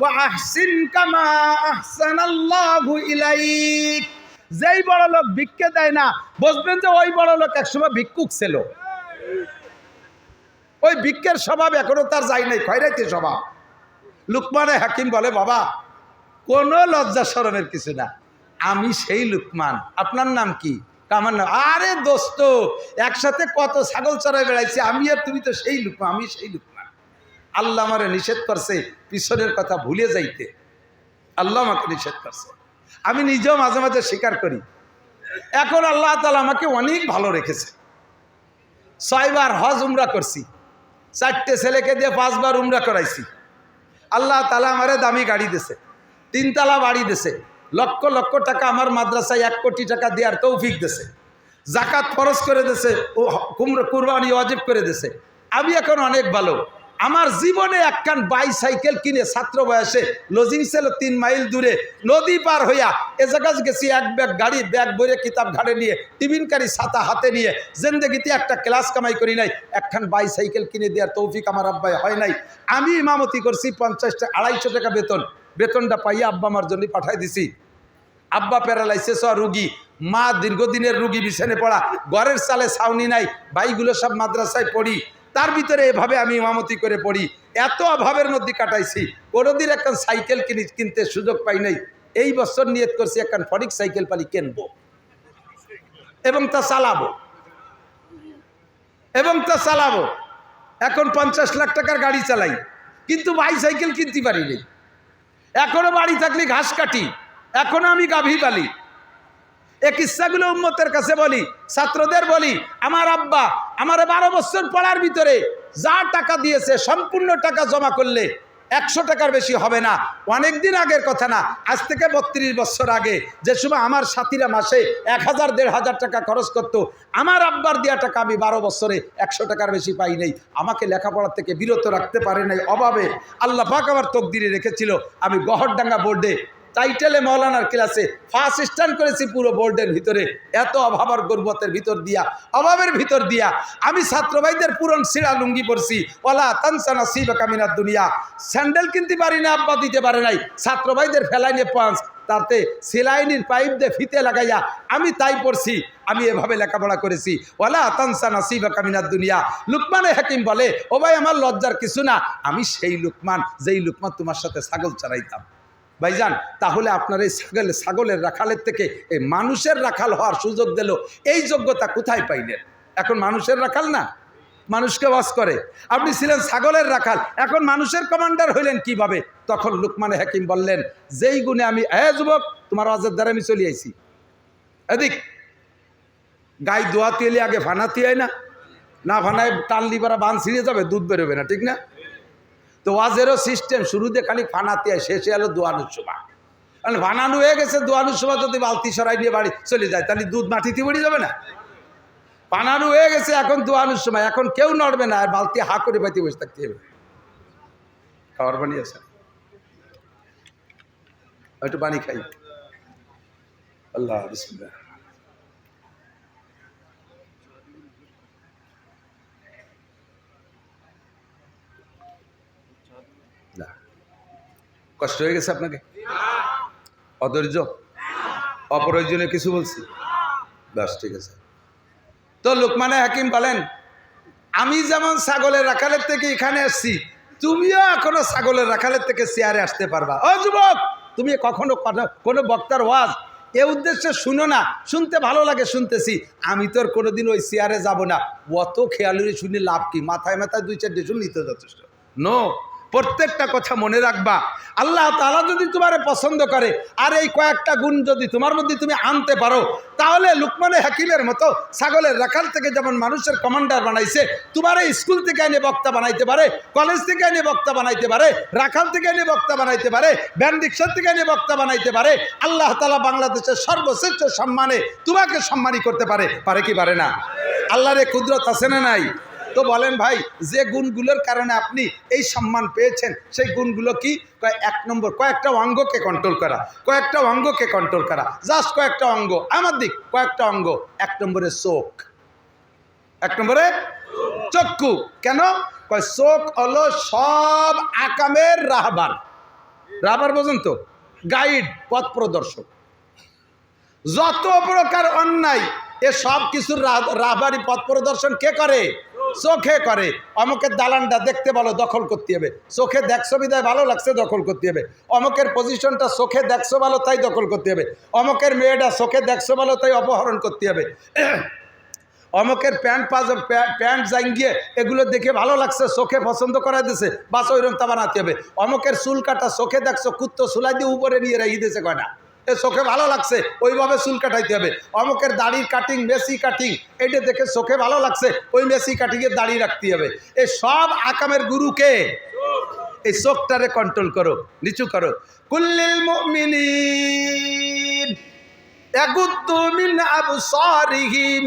ওয়া আহসিন কামা আহসানাল্লাহু ইলাইক। যেই বড় লোক ভিক্ষা দেয় না, বুঝবেন যে ওই বড় লোক একসময় ভিক্ষুক ছিল। ওই ভিক্ষের স্বভাব এখনো তার যায় নাই, খয়রাইতে স্বভাব। লুকমানে হাকিম বলে, বাবা কোনো লজ্জা শরমের কিছু না, আমি সেই লুকমান। আপনার নাম কি? আমার নাম, আরে দোস্ত একসাথে কত ছাগল চড়াই বেড়াইছি, আমি আর তুমি তো সেই লুকমান, আমি সেই লুকমান। আল্লাহ আমারে নিষেধ করছে পিছনের কথা ভুলে যাইতে, আল্লাহ আমাকে নিষেধ করছে। আমি নিজেও মাঝে মাঝে স্বীকার করি। এখন আল্লাহ তাআলা আমাকে অনেক ভালো রেখেছে। 6 বার হজ উমরা করছি, 4টে ছেলেকে দিয়ে 5 বার উমরা করাইছি। আল্লাহ তাআলা আমারে দামি গাড়ি দিয়েছে, 3 তলা বাড়ি দিয়েছে, লক্ষ লক্ষ টাকা আমার মাদ্রাসায় 1 কোটি টাকা দেওয়ার তৌফিক দিয়েছে, জাকাত ফরজ করে দিয়েছে, ও কুরবানি ওয়াজিব করে দিয়েছে। আমি এখন অনেক ভালো। আমার জীবনে একখান বাইসাইকেল কিনে ছাত্র বয়সে লজিং ছিল 3 মাইল দূরে, নদী পার হইয়া এ জায়গায় গেছি, এক ব্যাগ ভরে কিতাব ঘাড়ে নিয়ে, টিফিনকারি ছাতা হাতে নিয়ে। জিন্দেগিতে একটা ক্লাস কামাই করি নাই, একখান বাইসাইকেল কিনে দেওয়ার তৌফিক আমার আব্বাই হয় নাই। আমি ইমামতি করছি, 250 টাকা বেতন, বেতনটা পাইয়া আব্বা আমার জন্য পাঠাই দিছি। আব্বা প্যারালাইসিস আর রুগী, মা দীর্ঘদিনের রুগী, বিছানে পড়া, ঘরের চালে ছাউনি নাই, ভাইগুলো সব মাদ্রাসায় পড়ি, তার ভিতরে এভাবে আমি ইমামতি করে পড়ি। এত অভাবের মধ্যে কাটাইছি, কোনোদিন একখান সাইকেল কিনতে সুযোগ পাই নাই। এই বছর নিয়ত করছি একখান ফরিক সাইকেল পালি কিনবো এবং তা চালাবো। এখন 50 লাখ টাকার গাড়ি চালাই, কিন্তু বাইসাইকেল কিনতে পারিনি। এখনো বাড়ি থাকলে ঘাস কাটি, এখনো আমি গাভী পালি। এই কিস্সাগুলো উম্মতের কাছে বলি, ছাত্রদের বলি। আমার আব্বা আমার 12 বছর পড়ার ভিতরে যা টাকা দিয়েছে, সম্পূর্ণ টাকা জমা করলে 100 টাকার বেশি হবে না। অনেক দিন আগের কথা না, আজ থেকে 32 বছর আগে, যে সময় আমার সাথীরা মাসে 1000-1500 টাকা খরচ করতো, আমার আব্বার দেওয়া টাকা আমি 12 বছরে 100 টাকার বেশি পাই নাই। আমাকে লেখাপড়ার থেকে বিরত রাখতে পারে নাই অভাবে। আল্লাহ পাক আমার তকদিরে রেখেছিল, আমি গহরডাঙ্গা বোর্ডে টাইটেলে মৌলানার ক্লাসে ফার্স্ট স্ট্যান্ড করেছি পুরো বোর্ডের ভিতরে। এত অভাব আর গর্বতের ভিতর দিয়া, অভাবের ভিতর দিয়া আমি ছাত্র ভাইদের পুরন সিরা লুঙ্গি পরছি। ওয়ালা তানসা নাসিবাকা মিনাদ দুনিয়া। স্যান্ডেল কিনতে পারি না, আব্বা দিতে পারে নাই, ছাত্র ভাইদের ফেলাইনে পাঁচ, তাতে সেলাইনির পাইপ দিয়ে ফিতে লাগাইয়া আমি তাই পড়ছি। আমি এভাবে লেখাপড়া করেছি। ওয়ালা তানসা নাসিবাকা মিনাদ দুনিয়া। লুকমানে হাকিম বলে, ও ভাই আমার লজ্জার কিছু না, আমি সেই লুকমান যেই লুকমান তোমার সাথে ছাগল চড়াইতাম। ভাইজান, তাহলে আপনার এই ছাগলের রাখালের থেকে এই মানুষের রাখাল হওয়ার সুযোগ দিল, এই যোগ্যতা কোথায় পাইলেন? এখন মানুষের রাখাল না, মানুষকে ওয়াজ করে। আপনি ছিলেন ছাগলের রাখাল, এখন মানুষের কমান্ডার হইলেন কিভাবে? তখন লুকমানে হাকিম বললেন, যেই গুণে আমি যুবক তোমার ওয়াজের দ্বারা আমি চলে আইছি, এদিক গাই দোয়াতে এলে আগে ফানাতে হয় না, না ফানায় টানলি পারা বান ছিঁড়ে যাবে, দুধ বেরোবে না, ঠিক না? তো ওয়াজেরও সিস্টেম, শুরুতে খালি ফানাতে হয়, শেষে এলো দোয়ানোর সময়। কারণ বানানো হয়ে গেছে, দোয়ানোর সময় যদি বালতি সরাই নিয়ে বাড়ি চলে যায় তাহলে দুধ মাটিতে পড়ে যাবে না? বানানো হয়ে গেছে, এখন দোয়ানোর সময়, এখন কেউ নড়বে না, আর বালতি হা করে পাইতে বসে থাকতে হবে। খাবার পানি আছে, একটু পানি খাই। আল্লাহ বিসমিল্লাহ। কষ্ট হয়ে গেছে আপনাকে? অধৈর্য, অপ্রয়োজনীয় কিছু বলছি? বাস, ঠিক আছে। তো লুকমানে হাকিম বলেন, আমি যেমন ছাগলের রাখালের থেকে এখানে আসছি, তুমিও এখনো ছাগলের রাখালের থেকে চেয়ারে আসতে পারবা। ও যুবক, তুমি কখনো কোনো বক্তার ওয়াজ এ উদ্দেশ্যে শুনো না, শুনতে ভালো লাগে শুনতেছি, আমি তোর কোনোদিন ওই চেয়ারে যাব না, অত খেয়ালুরি শুনে লাভ কি? মাথায় মাথায় দুই চারটে শুনলেই তো যথেষ্ট। নো, প্রত্যেকটা কথা মনে রাখবা। আল্লাহ তাআলা যদি তোমারে পছন্দ করে আর এই কয়েকটা গুণ যদি তোমার মধ্যে তুমি আনতে পারো, তাহলে লুকমানে হাকিমের মতো ছাগলের রাখাল থেকে যেমন মানুষের কমান্ডার বানাইছে, তোমার এই স্কুল থেকে এনে বক্তা বানাইতে পারে, কলেজ থেকে এনে বক্তা বানাইতে পারে, রাখাল থেকে এনে বক্তা বানাইতে পারে, ভ্যান রিক্সা থেকে এনে বক্তা বানাইতে পারে। আল্লাহ তাআলা বাংলাদেশের সর্বশ্রেষ্ঠ সম্মানে তোমাকে সম্মানী করতে পারে, পারে কি পারে না? আল্লাহর এই কুদরত আছে না নাই? তো বলেন ভাই, যে গুণগুলোর কারণে আপনি এই সম্মান পেয়েছেন সেই গুণগুলো কি? এক নম্বর, কয়েকটা অঙ্গকে কন্ট্রোল করা, কয়েকটা অঙ্গকে কন্ট্রোল করা, জাস্ট কয়েকটা অঙ্গ, আমার দিক কয়েকটা অঙ্গ। এক নম্বরে চোখ, এক নম্বরে চক্ষু। কেন? চোখ হলো সব আকামের রাহবার। রাহবার বোঝেন তো? গাইড, পথ প্রদর্শক। যত প্রকার অন্যায় এ সব কিছুর রাহবারি পথ প্রদর্শন কে করে? চোখে করে। অমুকের দালানটা দেখতে ভালো, দখল করতে হবে, চোখে দেখছো বিদায় ভালো লাগছে, দখল করতে হবে। অমুকের পজিশনটা চোখে দেখছো ভালো তাই দখল করতে হবে। অমুকের মেয়েটা চোখে দেখছো ভালো তাই অপহরণ করতে হবে। অমুকের প্যান্ট জাঙ্গিয়ে এগুলো দেখে ভালো লাগছে, চোখে পছন্দ করা দিয়েছে, বাস ওইরকম তা বানাতে হবে। অমুকের চুল কাটা চোখে দেখছো, কুত্তো চুলাই দিয়ে উপরে নিয়ে রেখে দিয়েছে, কয় না এ চোখে ভালো লাগছে, ওইভাবে চুল কাটাইতে হবে। অমুকের দাড়ির কাটিং, মেসি কাটিং, এটা দেখে চোখে ভালো লাগছে, ওই মেসি কাটিংয়ের দাড়ি রাখতে হবে। এই সব আকামের গুরুকে, এই চোখটারে কন্ট্রোল করো, নিচু করো। কুল্লিল মুমিনিন ইয়াগুদ্দু মিন আবসারিহিম,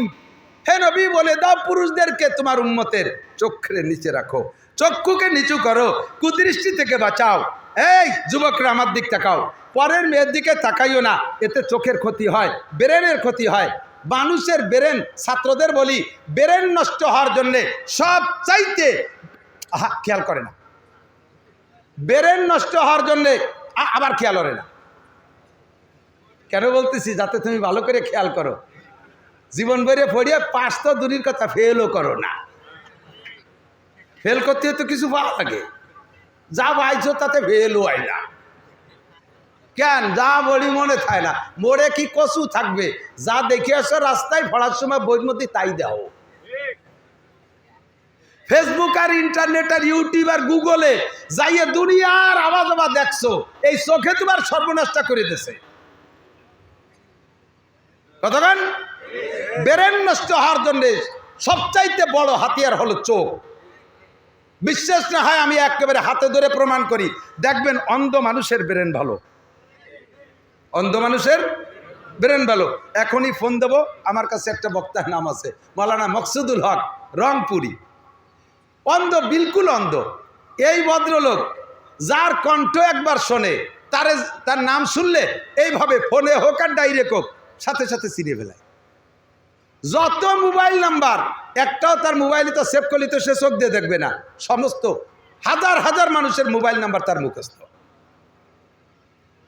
হে নবী বলে দাও পুরুষদেরকে তোমার উম্মতের চোখের নিচে রাখো, চক্ষুকে নিচু করো, কুদৃষ্টি থেকে বাঁচাও। এই যুবকরা আমার দিক তাকাও, পরের মেয়ের দিকে তাকাইও না, এতে চোখের ক্ষতি হয়, ব্রেনের ক্ষতি হয়। মানুষের ব্রেন, ছাত্রদের বলি, ব্রেন নষ্ট হওয়ার জন্যে সব চাইতে খেয়াল করে না, ব্রেন নষ্ট হওয়ার জন্যে আবার খেয়াল করে না। কেন বলতেছি? যাতে তুমি ভালো করে খেয়াল করো। জীবন ভরে পড়িয়ে পাস তো দূরের কথা, ফেলও করো না। ফেল করতে তো কিছু পাওয়া লাগে, যা পাইছো তাতে ফেলও হয় না। কেন? যা বলি মনে থাকে না, মোড়ে কি কচু থাকবে, যা দেখে আসো রাস্তায় পড়ার সময় বইয়ের মধ্যে তাই দাও। ফেসবুক আর ইন্টারনেট আর ইউটিউব আর গুগলে যাইয়ে দুনিয়ার আওয়াজ আবার দেখছো, এই চোখে তোমার সর্বনাশটা করে দিছে। কতক্ষণ? ব্রেন নষ্ট হওয়ার জন্য সবচাইতে বড় হাতিয়ার হলো চোখ। বিশ্বাস না হয় আমি একেবারে হাতে ধরে প্রমাণ করি, দেখবেন অন্ধ মানুষের ব্রেন ভালো, অন্ধ মানুষের ব্রেন ভালো। এখনই ফোন দেবো, আমার কাছে একটা বক্তার নাম আছে, মাওলানা মকসুদুল হক, রংপুরি, অন্ধ, বিলকুল অন্ধ। এই ভদ্রলোক যার কণ্ঠ একবার শোনে তার নাম শুনলে এইভাবে ফোনে হোক আর ডাইরেক্ট হোক সাথে সাথে চিনে ফেলায়। যত মোবাইল নাম্বার একটাও তার মোবাইলে তো সেভ করলে তো সে চোখ দিয়ে দেখবে না, সমস্ত হাজার হাজার মানুষের মোবাইল নাম্বার তার মুখস্থ।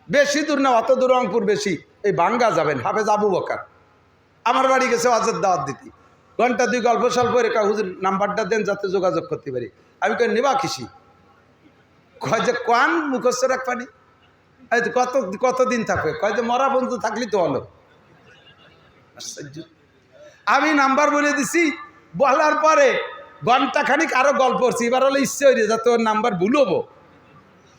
বেশি দূর না, অত দূর রংপুর বেশি, এই বাঙ্গা যাবেন হাফেজ আবু বকর আমার বাড়ি গেছে ওয়াজের দাওয়াত দিতে, ঘন্টা দুই গল্প স্বল্প রেখা হুজুর নাম্বারটা দেন যাতে যোগাযোগ করতে পারি। আমি কই নিবা খুশি, কয় যে কোন মুখস্থ রাখবানি, কতদিন থাকবে, কয় যে মরা বন্ধু থাকলি তো হলো। আমি নাম্বার বলে দিছি, বলার পরে ঘন্টা খানিক আরো গল্প করছি, এবার হলো ইচ্ছে হয়ে যাতে ওর নাম্বার ভুলবো,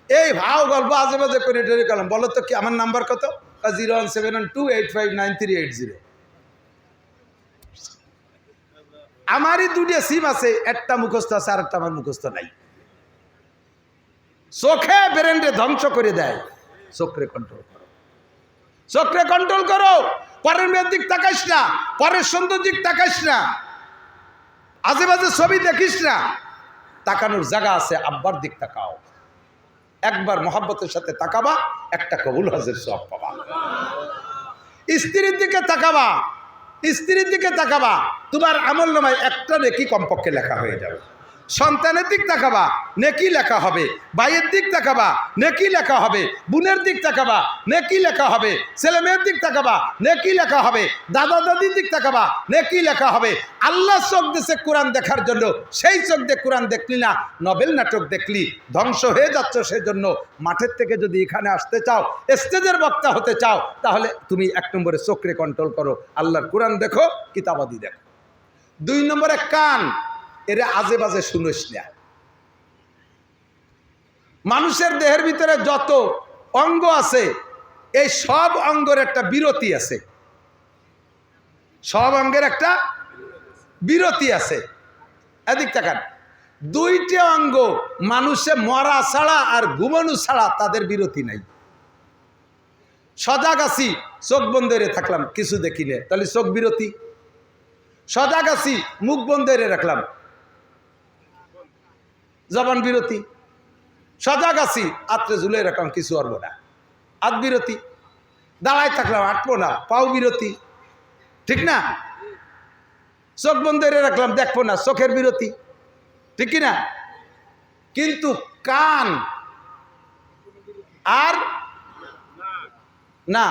এই ভাও গল্প আজে বাজে করে টেরে গেলাম। বলো তো কি আমার নাম্বার কত? 01712859380। আমারই দুটো সিম আছে, একটা মুখস্থ আছে আর একটা আমার মুখস্থ নাই। চোখে ব্রেনকে ধ্বংস করে দেয়। চোখে কন্ট্রোল করো, চোখে কন্ট্রোল করো। পরের মেয়ের দিক তাকাইস না, পরের সুন্দর দিক তাকাইস না, আজে বাজে ছবি দেখিস না। তাকানোর জায়গা আছে, আব্বার দিক তাকাও। একবার মহাব্বতের সাথে তাকাবা, একটা কবুল হজের সওয়াব পাবা। স্ত্রীর দিকে তাকাবা, স্ত্রীর দিকে তাকাবা, তোমার আমলনামায় একটা নেকি কমপক্ষে লেখা হয়ে যাবে। সন্তানের দিক তাকাবা, নেকি লেখা হবে। ভাইয়ের দিক তাকাবা, নেকি লেখা হবে। বোনের দিক তাকাবা, নেকি লেখা হবে। ছেলে মেয়ের দিক তাকাবা, নেকি লেখা হবে। দাদা দাদির দিক তাকাবা, নেকি লেখা হবে। আল্লাহ চোখ দিয়েছে কোরআন দেখার জন্য, সেই চোখ দিয়ে কোরআন দেখলি না, নবেল নাটক দেখলি, ধ্বংস হয়ে যাচ্ছ। সেজন্য মাঠের থেকে যদি এখানে আসতে চাও, স্টেজের বক্তা হতে চাও, তাহলে তুমি 1 নম্বরে চোখে কন্ট্রোল করো, আল্লাহর কোরআন দেখো, কিতাবাদি দেখো। 2 নম্বরে কান, এরা আজে বাজে শুনিস না। মানুষের দেহের ভিতরে যত অঙ্গ আছে, এই সব অঙ্গের একটা বিরতি আছে, সব অঙ্গের একটা বিরতি আছে। এদিক তাকান, 2টা অঙ্গ মানুষে মরা ছাড়া আর ঘুমানো ছাড়া তাদের বিরতি নাই। সজাগ আছি, চোখ বন্ধ করে থাকলাম, কিছু দেখিলে, তাহলে চোখ বিরতি। সজাগ আছি, মুখ বন্ধ করে রাখলাম, জবান বিরতি। সজাগ আছি, আত্রে ঝুলে রাখলাম, কিছু আরবো না, হাত বিরতি। দাঁড়ায় থাকলাম, আটবো না, পাও বিরতি, ঠিক না? চোখ বন্ধ করে রাখলাম, দেখবো না, চোখের বিরতি, ঠিক না? কিন্তু কান আর না,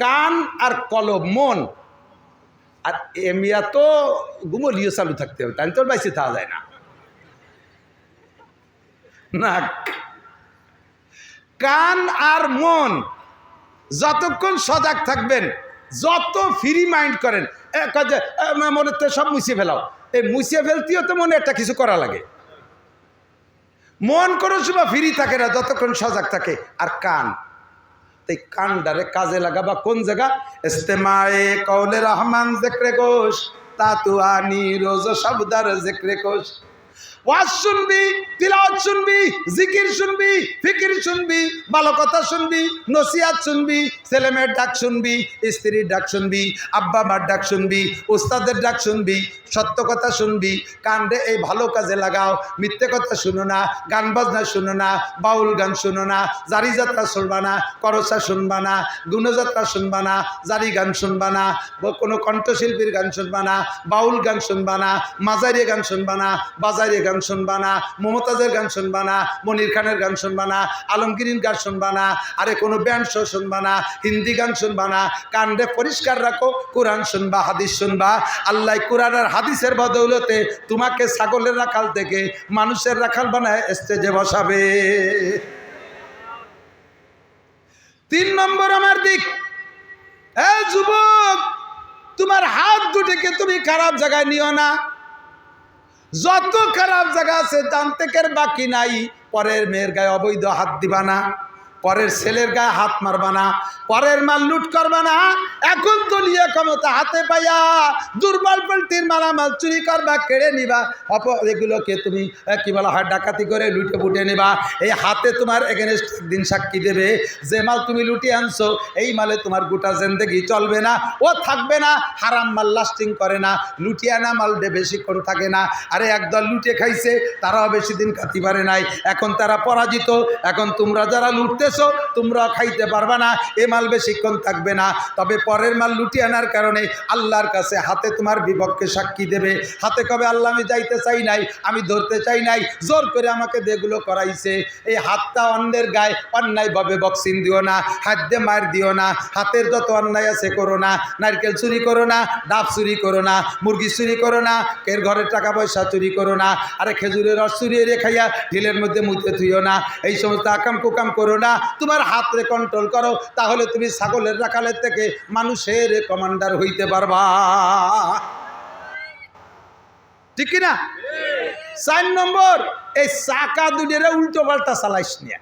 কান আর কলব, মন আর এমিয়া তো ঘুমলিও চালু থাকতে হবে, তাই তোর বাইসে থাকা যায় না। নাক, কান আর মন যতক্ষণ সজাগ থাকবেন, যত ফ্রি মাইন্ড করেন, মনে তো সব মুছে ফেলাও, এই মুছে ফেলতেও তো মনে একটা কিছু করা লাগে। মন কোনো সময় ফ্রি থাকে না যতক্ষণ সজাগ থাকে। আর কান, এই কানডারে কাজে লাগাবা কোন জায়গা? ইস্তেমায়ে কওলে রহমান জিক্রে কোশ, তাতুয়ানি রোজ শব্দার জিক্রে কোশ। ওয়াজ শুনবি, তিলাওয়াত শুনবি, জিকির শুনবি, ফিকির শুনবি, ভালো কথা শুনবি, নসিহত শুনবি, ছেলে মেয়ের ডাক শুনবি, স্ত্রীর ডাক শুনবি, আব্বা মার ডাক শুনবি, উস্তাদের ডাক শুনবি, সত্য কথা শুনবি। কান্দে এই ভালো কাজে লাগাও, মিথ্যে কথা শুনো না, গান বাজনা শুনো না, বাউল গান শুনো না, জারি যাত্রা শুনবা না, করসা শুনবা না, গুণযাত্রা শুনবা না, জারি গান শুনবা না, কোনো কণ্ঠশিল্পীর গান শুনবা না, বাউল গান শুনবা না, মাজারি গান শুনবা না, বাজারি গান শুনবা না, মমতাজের গান শুনবা না, মনির খানের গান শুনবা না, আলমগীরের গান শুনবা না, আরে কোনো ব্যান্ড শো শুনবা না, হিন্দি গান শুনবা না। কানরে পরিষ্কার রাখো, কোরআন শুনবা, হাদিস শুনবা। আল্লাহ কোরআন আর হাদিসের বদৌলতে তোমাকে ছাগলের রাখাল থেকে মানুষের রাখাল বানায় স্টেজে বসাবে। 3 নম্বর আমার দিক, যুবক, তোমার হাত দুটিকে তুমি খারাপ জায়গায় নিও না। যত খারাপ জায়গা আছে জানতে কের বাকি নাই। পরের মেয়ের গায়ে অবৈধ হাত দিবা না, পরের ছেলের গায়ে হাত মারবা না, পরের মাল লুট করবা না। এখন দলীয় ক্ষমতা হাতে পাইয়া দুর্বল পোল্ট্রির মালামাল চুরি করবা, কেড়ে নিবা, এগুলোকে তুমি কি বলা হয় ডাকাতি করে লুটে ফুটে নিবা। এই হাতে তোমার এগেনস্ট একদিন সাক্ষী দেবে, যে মাল তুমি লুটিয়ে আনছো এই মালে তোমার গোটা জিন্দেগি চলবে না, ও থাকবে না। হারাম মাল লাস্টিং করে না, লুটিয়ে আনা মাল বেশিক্ষণ থাকে না। আরে একদল লুটে খাইছে, তারাও বেশি দিন খাতি পারে নাই, এখন তারা পরাজিত। এখন তোমরা যারা লুটতে খাইতেছো তোমরাও খাইতে পারবা না, এ মাল বেশিক্ষণ থাকবে না। তবে পরের মাল লুটিয়ে আনার কারণে আল্লাহর কাছে হাতে তোমার বিপক্ষে সাক্ষী দেবে। হাতে কবে আল্লাহ আমি যাইতে চাই নাই, আমি ধরতে চাই নাই, জোর করে আমাকে যেগুলো করাইছে। এই হাতটা অন্যের গায়ে অন্যায়ভাবে বক্সিং দিও না, হাত দিয়ে মার দিও না। হাতের যত অন্যায় আছে করো না। নারকেল চুরি করো না, ডাব চুরি করো না, মুরগি চুরি করো না, কের ঘরের টাকা পয়সা চুরি করো না, আরে খেজুরের রস চুরিয়ে রেখাইয়া ঢিলের মধ্যে মুতে থুইও না। এই সমস্ত আকাম কুকাম করো না। তোমার হাতরে কন্ট্রোল করো, তাহলে তুমি ছাগলের রাখালের থেকে মানুষের কমান্ডার হইতে পারবা। ঠিক কিনা? 4 নম্বর, এই চাকা দুটিরে উল্টো পাল্টা চালাইস না।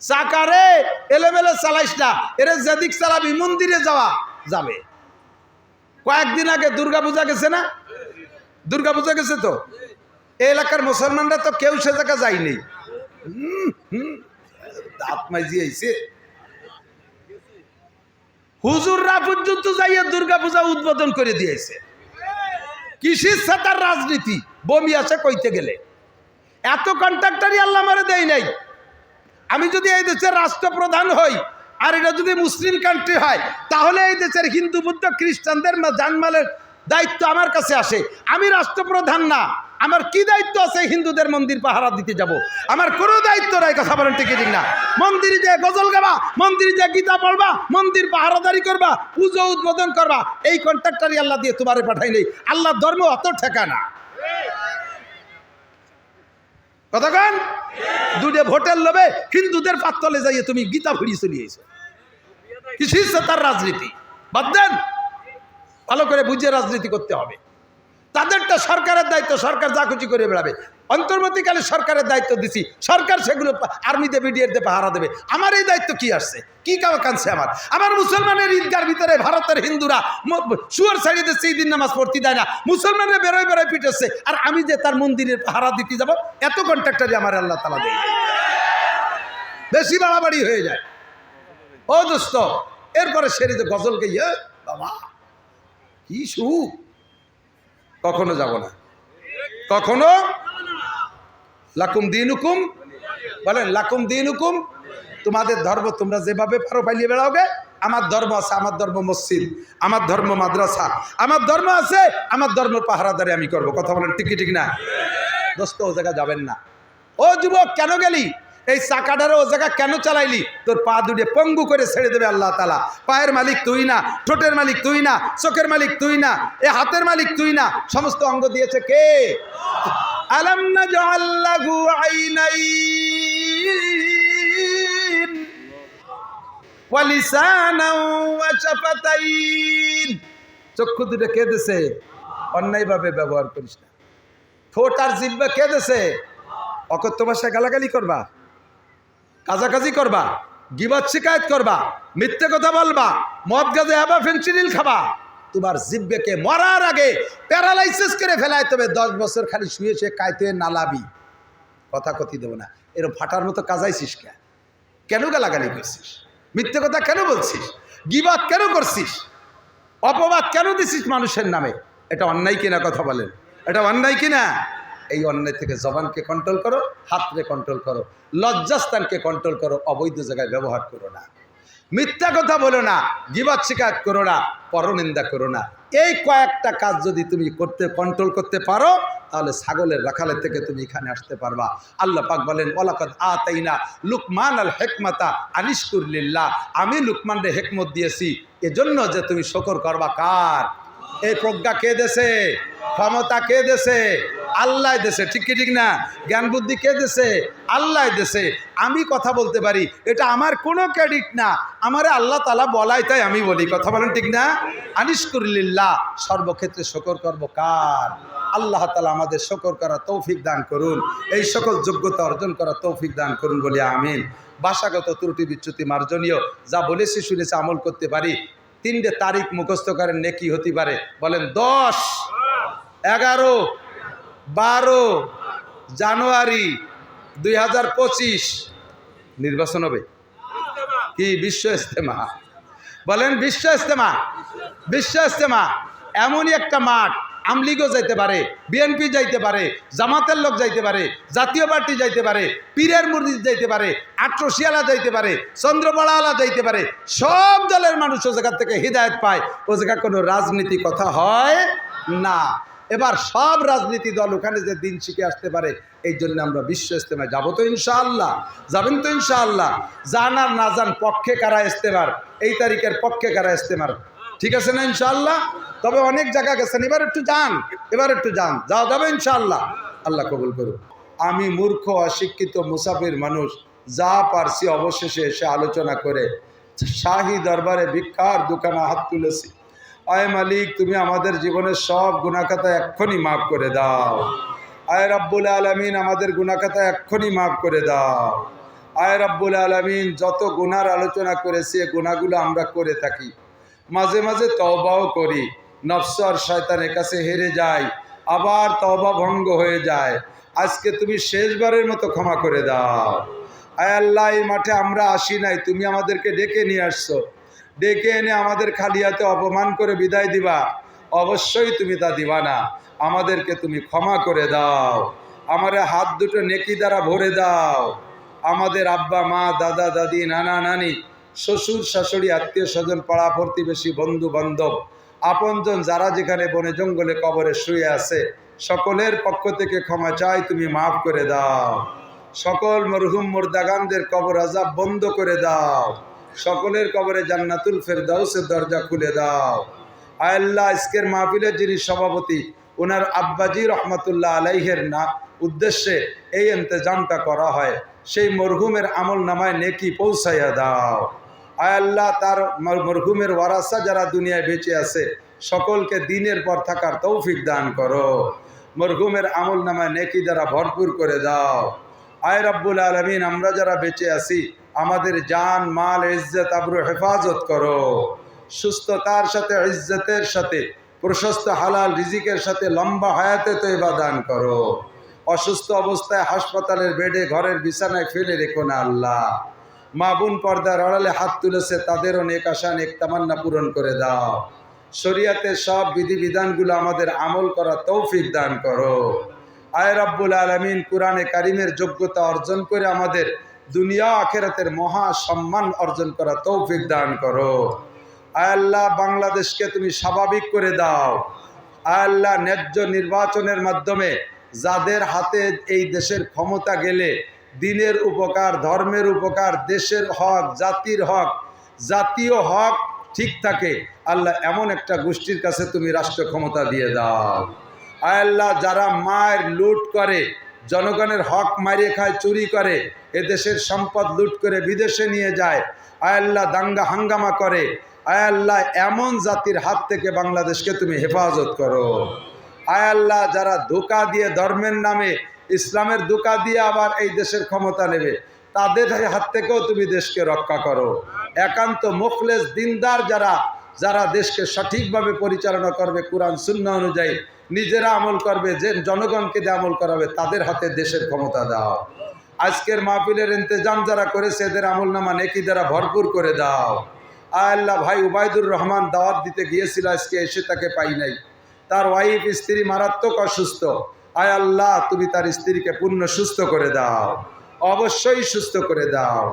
চাকারে এলোমেলো চালাইস না, এরে যেদিক চালাবি মন্দিরে যাওয়া যাবে। কয়েকদিন আগে দুর্গা পূজা গেছে না? দুর্গা পূজা গেছে তো, এই এলাকার মুসলমানরা তো কেউ সে জায়গা যায়নি। দাঁত মাইজি আইছে, হুজুররা পর্যন্ত যাইয়া দুর্গা পূজা উদ্বোধন করে দিয়েছে। কিসের সাথে রাজনীতি বমি আছে কইতে গেলে। এত কন্ট্রাক্টারই আল্লাহ আমারে দেয় নাই। আমি যদি এই দেশের রাষ্ট্রপ্রধান হই আর এটা যদি মুসলিম কান্ট্রি হয়, তাহলে এই দেশের হিন্দু বুদ্ধ খ্রিস্টানদের জানমালের দায়িত্ব আমার কাছে আসে। আমি রাষ্ট্রপ্রধান না, আমার কি দায়িত্ব আছে হিন্দুদের মন্দির পাহারা দিতে যাব? আমার কোনো দায়িত্ব নাই। কথা বলেন ঠিক ঠিক না? মন্দিরে যে গজল গাবা, মন্দিরে যে গীতা পড়বা, মন্দির পাহারাদারি করবা, পুজো উদ্বোধন করবা, এই কন্ট্রাক্টারই আল্লাহ দিয়ে তোমারে পাঠাই নেই। আল্লাহ ধর্ম অত ঠেকানা। কতক্ষণ দুটো ভোটের লোভে হিন্দুদের পাতলে যাইয়ে তুমি গীতা ফিরিয়ে চলিয়েছো। কিসের তার রাজনীতি বাদ দেন, ভালো করে বুঝে রাজনীতি করতে হবে। তাদেরটা সরকারের দায়িত্ব, সরকার যা খুশি করে বেড়াবে। অন্তর্বর্তীকালে সরকারের দায়িত্ব দিছি, সরকার সেগুলো আর্মিতে বিডিআর পাহারা দেবে। আমার এই দায়িত্ব কি আসছে? কি কাঁদছে আমার মুসলমানের ঈদগার ভিতরে ভারতের হিন্দুরা শুয়ার ছাড়িয়ে দিচ্ছে, ঈদিন নামাজ পড়তে দেয় না, মুসলমানের বেরোয় বেরোয় পিটেছে, আর আমি যে তার মন্দিরের পাহারা দিতে যাব, এত কন্ট্রাক্টারই আমার আল্লাহ তাআলা দেয়। বেশি বাড়াবাড়ি হয়ে যায়। ও দোস্ত, এরপরে সেরে যে গজল গাইয়ে বাবা কি সুখ, কখনো যাব না, কখনো। লাকুম দিনুকুম, বলেন লাকুম দিনুকুম, তোমাদের ধর্ম তোমরা যেভাবে পারো পালিয়ে বেড়াওগে। আমার ধর্ম আছে, আমার ধর্ম মসজিদ, আমার ধর্ম মাদ্রাসা, আমার ধর্ম আছে, আমার ধর্ম পাহারাদারি আমি করব। কথা বলেন ঠিক ঠিক না? দোস্ত ও জায়গা যাবেন না। ও যুবক কেন গেলি? এই চাকাটারে ও জায়গা কেন চালাইলি? তোর পা দুটে পঙ্গু করে ছেড়ে দেবে আল্লাহ তাআলা। পায়ের মালিক তুই না, ঠোঁটের মালিক তুই না, চোখের মালিক তুই না, এ হাতের মালিক তুই না, সমস্ত অঙ্গ দিয়েছে কে? আলাম নাজআল লাহু আইনাইন ওয়া লিসানাও ওয়া শাফাতাইন। চক্ষু দুটো কে দিয়েছে? অন্যায়ভাবে ব্যবহার করিস না। ঠোঁট আর জিহ্বা কে দিয়েছে? অকথ্য ভাষায় গালাগালি করবা, কাজাকাজি করবা, গীবত শিকায়ত করবা, মিথ্যে কথা বলবা, মদ গাঁজা আবা ফেনসিডিল খাবা। তোমার জিহ্বাকে মরার আগে প্যারালাইসিস করে ফেলায়, তবে 10 বছর খালি শুয়ে শুয়ে কাইতে নালাবি। কথা কথি দেবো না, এরকম ফাটার মতো কাজাইছিস কেন? গালাগালি করছিস? মিথ্যে কথা কেন বলছিস? গীবত কেন করছিস? অপবাদ কেন দিছিস মানুষের নামে? এটা অন্যায় কিনা? কথা বলেন, এটা অন্যায় কিনা? এই অন্যায় থেকে জবানকে কন্ট্রোল করো, হাতকে কন্ট্রোল করো, লজ্জাস্থানকে কন্ট্রোল করো, অবৈধ জায়গায় ব্যবহার করো না, মিথ্যা কথা বলো না, গীবত শিকায়ত করো না, পরনিন্দা করো না। এই কয়েকটা কাজ যদি তুমি কন্ট্রোল করতে পারো, তাহলে ছাগলের রাখালের থেকে তুমি এখানে আসতে পারবা। আল্লাহ পাক বলেন ওয়ালাকাদ আতাইনা লুকমান আল হিকমাতা আনিশকুর লিল্লাহ। আমি লুকমানকে হিকমত দিয়েছি এজন্য যে তুমি শুকর করবা। কার? এই প্রজ্ঞা কে দেছে? ক্ষমতা কে দেছে? আল্লাহ দেছে। ঠিক কি ঠিক না? জ্ঞান বুদ্ধি কে দেছে? আল্লাহ দেছে। আমি কথা বলতে পারি, এটা আমার কোনো ক্রেডিট না, আমারে আল্লাহ তাআলা বলাই, তাই আমি বলি। কথা বলেন ঠিক না? আনিশকুরিল্লাহ, সর্বক্ষেত্রে শুকর করব কার? আল্লাহ তাআলা আমাদের শুকর করার তৌফিক দান করুন, এই সকল যোগ্যতা অর্জন করার তৌফিক দান করুন বলি আমিন। ভাষাগত ত্রুটি বিচ্যুতি মার্জনীয়, যা বলেছি শুনেছি আমল করতে পারি। 3টে তারিখ মুখস্থ করেন, নেকি হতে পারে। বলেন 10, 11, 12 জানুয়ারি 2025 নির্বাচন হবে। কি? বিশ্ব ইজতেমা। বলেন বিশ্ব ইজতেমা। বিশ্ব ইজতেমা এমনই একটা মাঠ আমলিগও যাইতে পারে, বিএনপি যাইতে পারে, জামাতের লোক যাইতে পারে, জাতীয় পার্টি যাইতে পারে, পীরের মুরিদ যাইতে পারে, আট্রসিয়ালা যাইতে পারে, চন্দ্রবড়াওয়ালা যাইতে পারে, সব দলের মানুষ ও জায়গা থেকে হিদায়ত পায়। ও জায়গা কোনো রাজনীতি কথা হয় না। এবার সব রাজনীতি দল ওখানে যে দিন শিখে আসতে পারে, এই জন্য আমরা বিশ্ব ইস্তেমায় যাবো তো ইনশাআল্লাহ। যাবেন তো ইনশাআল্লাহ? জান আর না জান, পক্ষে কারা ইস্তেমার, এই তারিখের পক্ষে কারা ইস্তেমার, ঠিক আছে না ইনশাআল্লাহ? তবে অনেক জায়গা গেছেন, এবার একটু যান, এবার একটু যান, যাওয়া যাবে ইনশাআল্লাহ। আল্লাহ কবুল করুন। আমি মূর্খ অশিক্ষিত মুসাফির মানুষ, যা পারছি অবশেষে এসে আলোচনা করে শাহী দরবারে ভিক্ষার দোকানে হাত তুলেছি। আয় মালিক, তুমি আমাদের জীবনের সব গুনাহখাতা এক্ষুনি মাফ করে দাও। আয় রব্বুল আলামিন, আমাদের গুনাহখাতা এক্ষুনি মাফ করে দাও। আয় রব্বুল আলামিন, যত গুনার আলোচনা করেছি এই গুনাহগুলো আমরা করে থাকি, মাঝে মাঝে তওবাও করি, নফস আর শয়তানের কাছে হেরে যাই, আবার তওবা ভঙ্গ হয়ে যায়। আজকে তুমি শেষবারের মতো ক্ষমা করে দাও। আয় আল্লাহ, এই মাঠে আমরা আসি নাই, তুমি আমাদেরকে ডেকে নিয়ে আসছো, ডেকে এনে আমাদের খালি হাতে অপমান করে বিদায় দিবা? অবশ্যই তুমি তা দিবা না। আমাদেরকে তুমি ক্ষমা করে দাও, আমাদের হাত দুটো নেকি দ্বারা ভরে দাও। আমাদের আব্বা মা, দাদা দাদি, নানা নানি, শ্বশুর শাশুড়ি, আত্মীয় স্বজন, পাড়া প্রতিবেশী, বন্ধু বান্ধব, আপনজন যারা যেখানে বনে জঙ্গলে কবরে শুয়ে আছে, সকলের পক্ষ থেকে ক্ষমা চাই, তুমি মাফ করে দাও। সকল মরহুম মুর্দাগানদের কবর আযাব বন্ধ করে দাও। সকলের কবরে জান্নাতুল ফেরদাউসের দরজা খুলে দাও। আয় আল্লাহ, আজকের মাহফিলের যিনি সভাপতি, ওনার আব্বাজি রহমতুল্লাহ আলাইহের না উদ্দেশ্যে এই ইন্তজামটা করা হয়, সেই মরহুমের আমল নামায় নেকি পৌঁছাইয়া দাও। আয় আল্লাহ, তার মরহুমের ওয়ারাসা যারা দুনিয়ায় বেঁচে আছে, সকলকে দিনের পর থাকার তৌফিক দান করো। মরহুমের আমল নামায় নেকি দ্বারা ভরপুর করে দাও। আয় রব্বুল আলামিন, আমরা যারা বেঁচে আছি, আমাদের জান মাল ইজ্জত আবরু হেফাজত করো। সুস্থতার সাথে, ইজ্জতের সাথে, প্রশস্ত হালাল রিজিকের সাথে লম্বা হায়াতে তয়বা দান করো। অসুস্থ অবস্থায় হাসপাতালের বেডে, ঘরের বিছানায় ফেলে রেখো না আল্লাহ। মা বোন পর্দার আড়ালে হাত তুলেছে, তাদেরও নেক আশা নেক তামান্না পূরণ করে দাও। শরীয়তের সব বিধিবিধানগুলো আমাদের আমল করা তৌফিক দান করো। আয় রব্বুল আলামিন, কুরআনে কারিমের যোগ্যতা অর্জন করে আমাদের দুনিয়া আখিরাতের মহা সম্মান অর্জন করা তৌফিক দান করো। আয় আল্লাহ, বাংলাদেশকে তুমি স্বাভাবিক করে দাও। আয় আল্লাহ, ন্যায্য নির্বাচনের মাধ্যমে যাদের হাতে এই দেশের ক্ষমতা গেলে দিনের উপকার, ধর্মের উপকার, দেশের হক, জাতির হক, জাতীয় হক ঠিক থাকে, আল্লাহ এমন একটা গোষ্ঠীর কাছে তুমি রাষ্ট্র ক্ষমতা দিয়ে দাও। আয় আল্লাহ, যারা মায়ের লুট করে, জনগণের হক মারিয়ে খায়, চুরি করে, এ দেশের সম্পদ লুট করে বিদেশে নিয়ে যায়, আয় আল্লাহ দাঙ্গা হাঙ্গামা করে, আয় আল্লাহ এমন জাতির হাত থেকে বাংলাদেশকে তুমি হেফাজত করো। আয় আল্লাহ, যারা ধোঁকা দিয়ে ধর্মের নামে, ইসলামের ধোঁকা দিয়ে আবার এই দেশের ক্ষমতা নেবে, তাদের হাত থেকেও তুমি দেশকে রক্ষা করো। একান্ত মুখলেস দিনদার যারা দেশকে সঠিকভাবে পরিচালনা করবে, কোরআন সুন্নাহ অনুযায়ী নিজেরা আমল করবে, যে জনগণকে দিয়ে আমল করাবে, তাদের হাতে দেশের ক্ষমতা দাও। আজকের মাহফিলের ইন্তজাম যারা করেছে, এদের আমল নামা নেকি দ্বারা ভরপুর করে দাও। আয় আল্লাহ, ভাই উবাইদুর রহমান দাওয়াত দিতে গিয়েছিল, আজকে এসে তাকে পাই নাই। তার ওয়াইফ, স্ত্রী মারাত্মক অসুস্থ। আয় আল্লাহ, তুমি তার স্ত্রীকে পূর্ণ সুস্থ করে দাও, অবশ্যই সুস্থ করে দাও।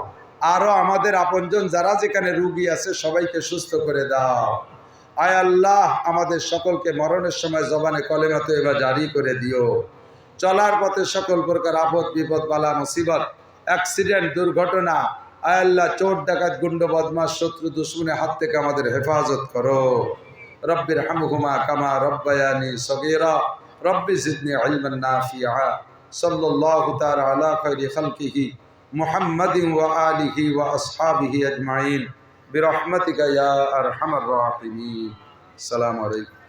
আরও আমাদের আপনজন যারা যেখানে রুগী আছে, সবাইকে সুস্থ করে দাও। আয় আল্লাহ, আমাদের সকলকে মরণের সময় জবানে কলেমা তয়বা জারি করে দিও। চলার পথে সকল প্রকার আপদ বিপদ, বালা মুসিবত, অ্যাক্সিডেন্ট, দুর্ঘটনা, আয় আল্লাহ চোর ডাকাত, গুন্ড বদমাশ, শত্রু দুশ্মনের হাত থেকে আমাদের হেফাজত করো। রব্বির হামহুমা কামা রব্বায়ানি সগীরা রব্বি জিদনি ইলমান নাফিআ। সাল্লাল্লাহু তাআলা আলা খায়রি খালকিহি মুহাম্মাদিন ওয়া আলিহি ওয়া আসহাবিহি আজমাইন বিরহমাতিকা ইয়া আরহামার রাহিমিন। আসসালামু আলাইকুম।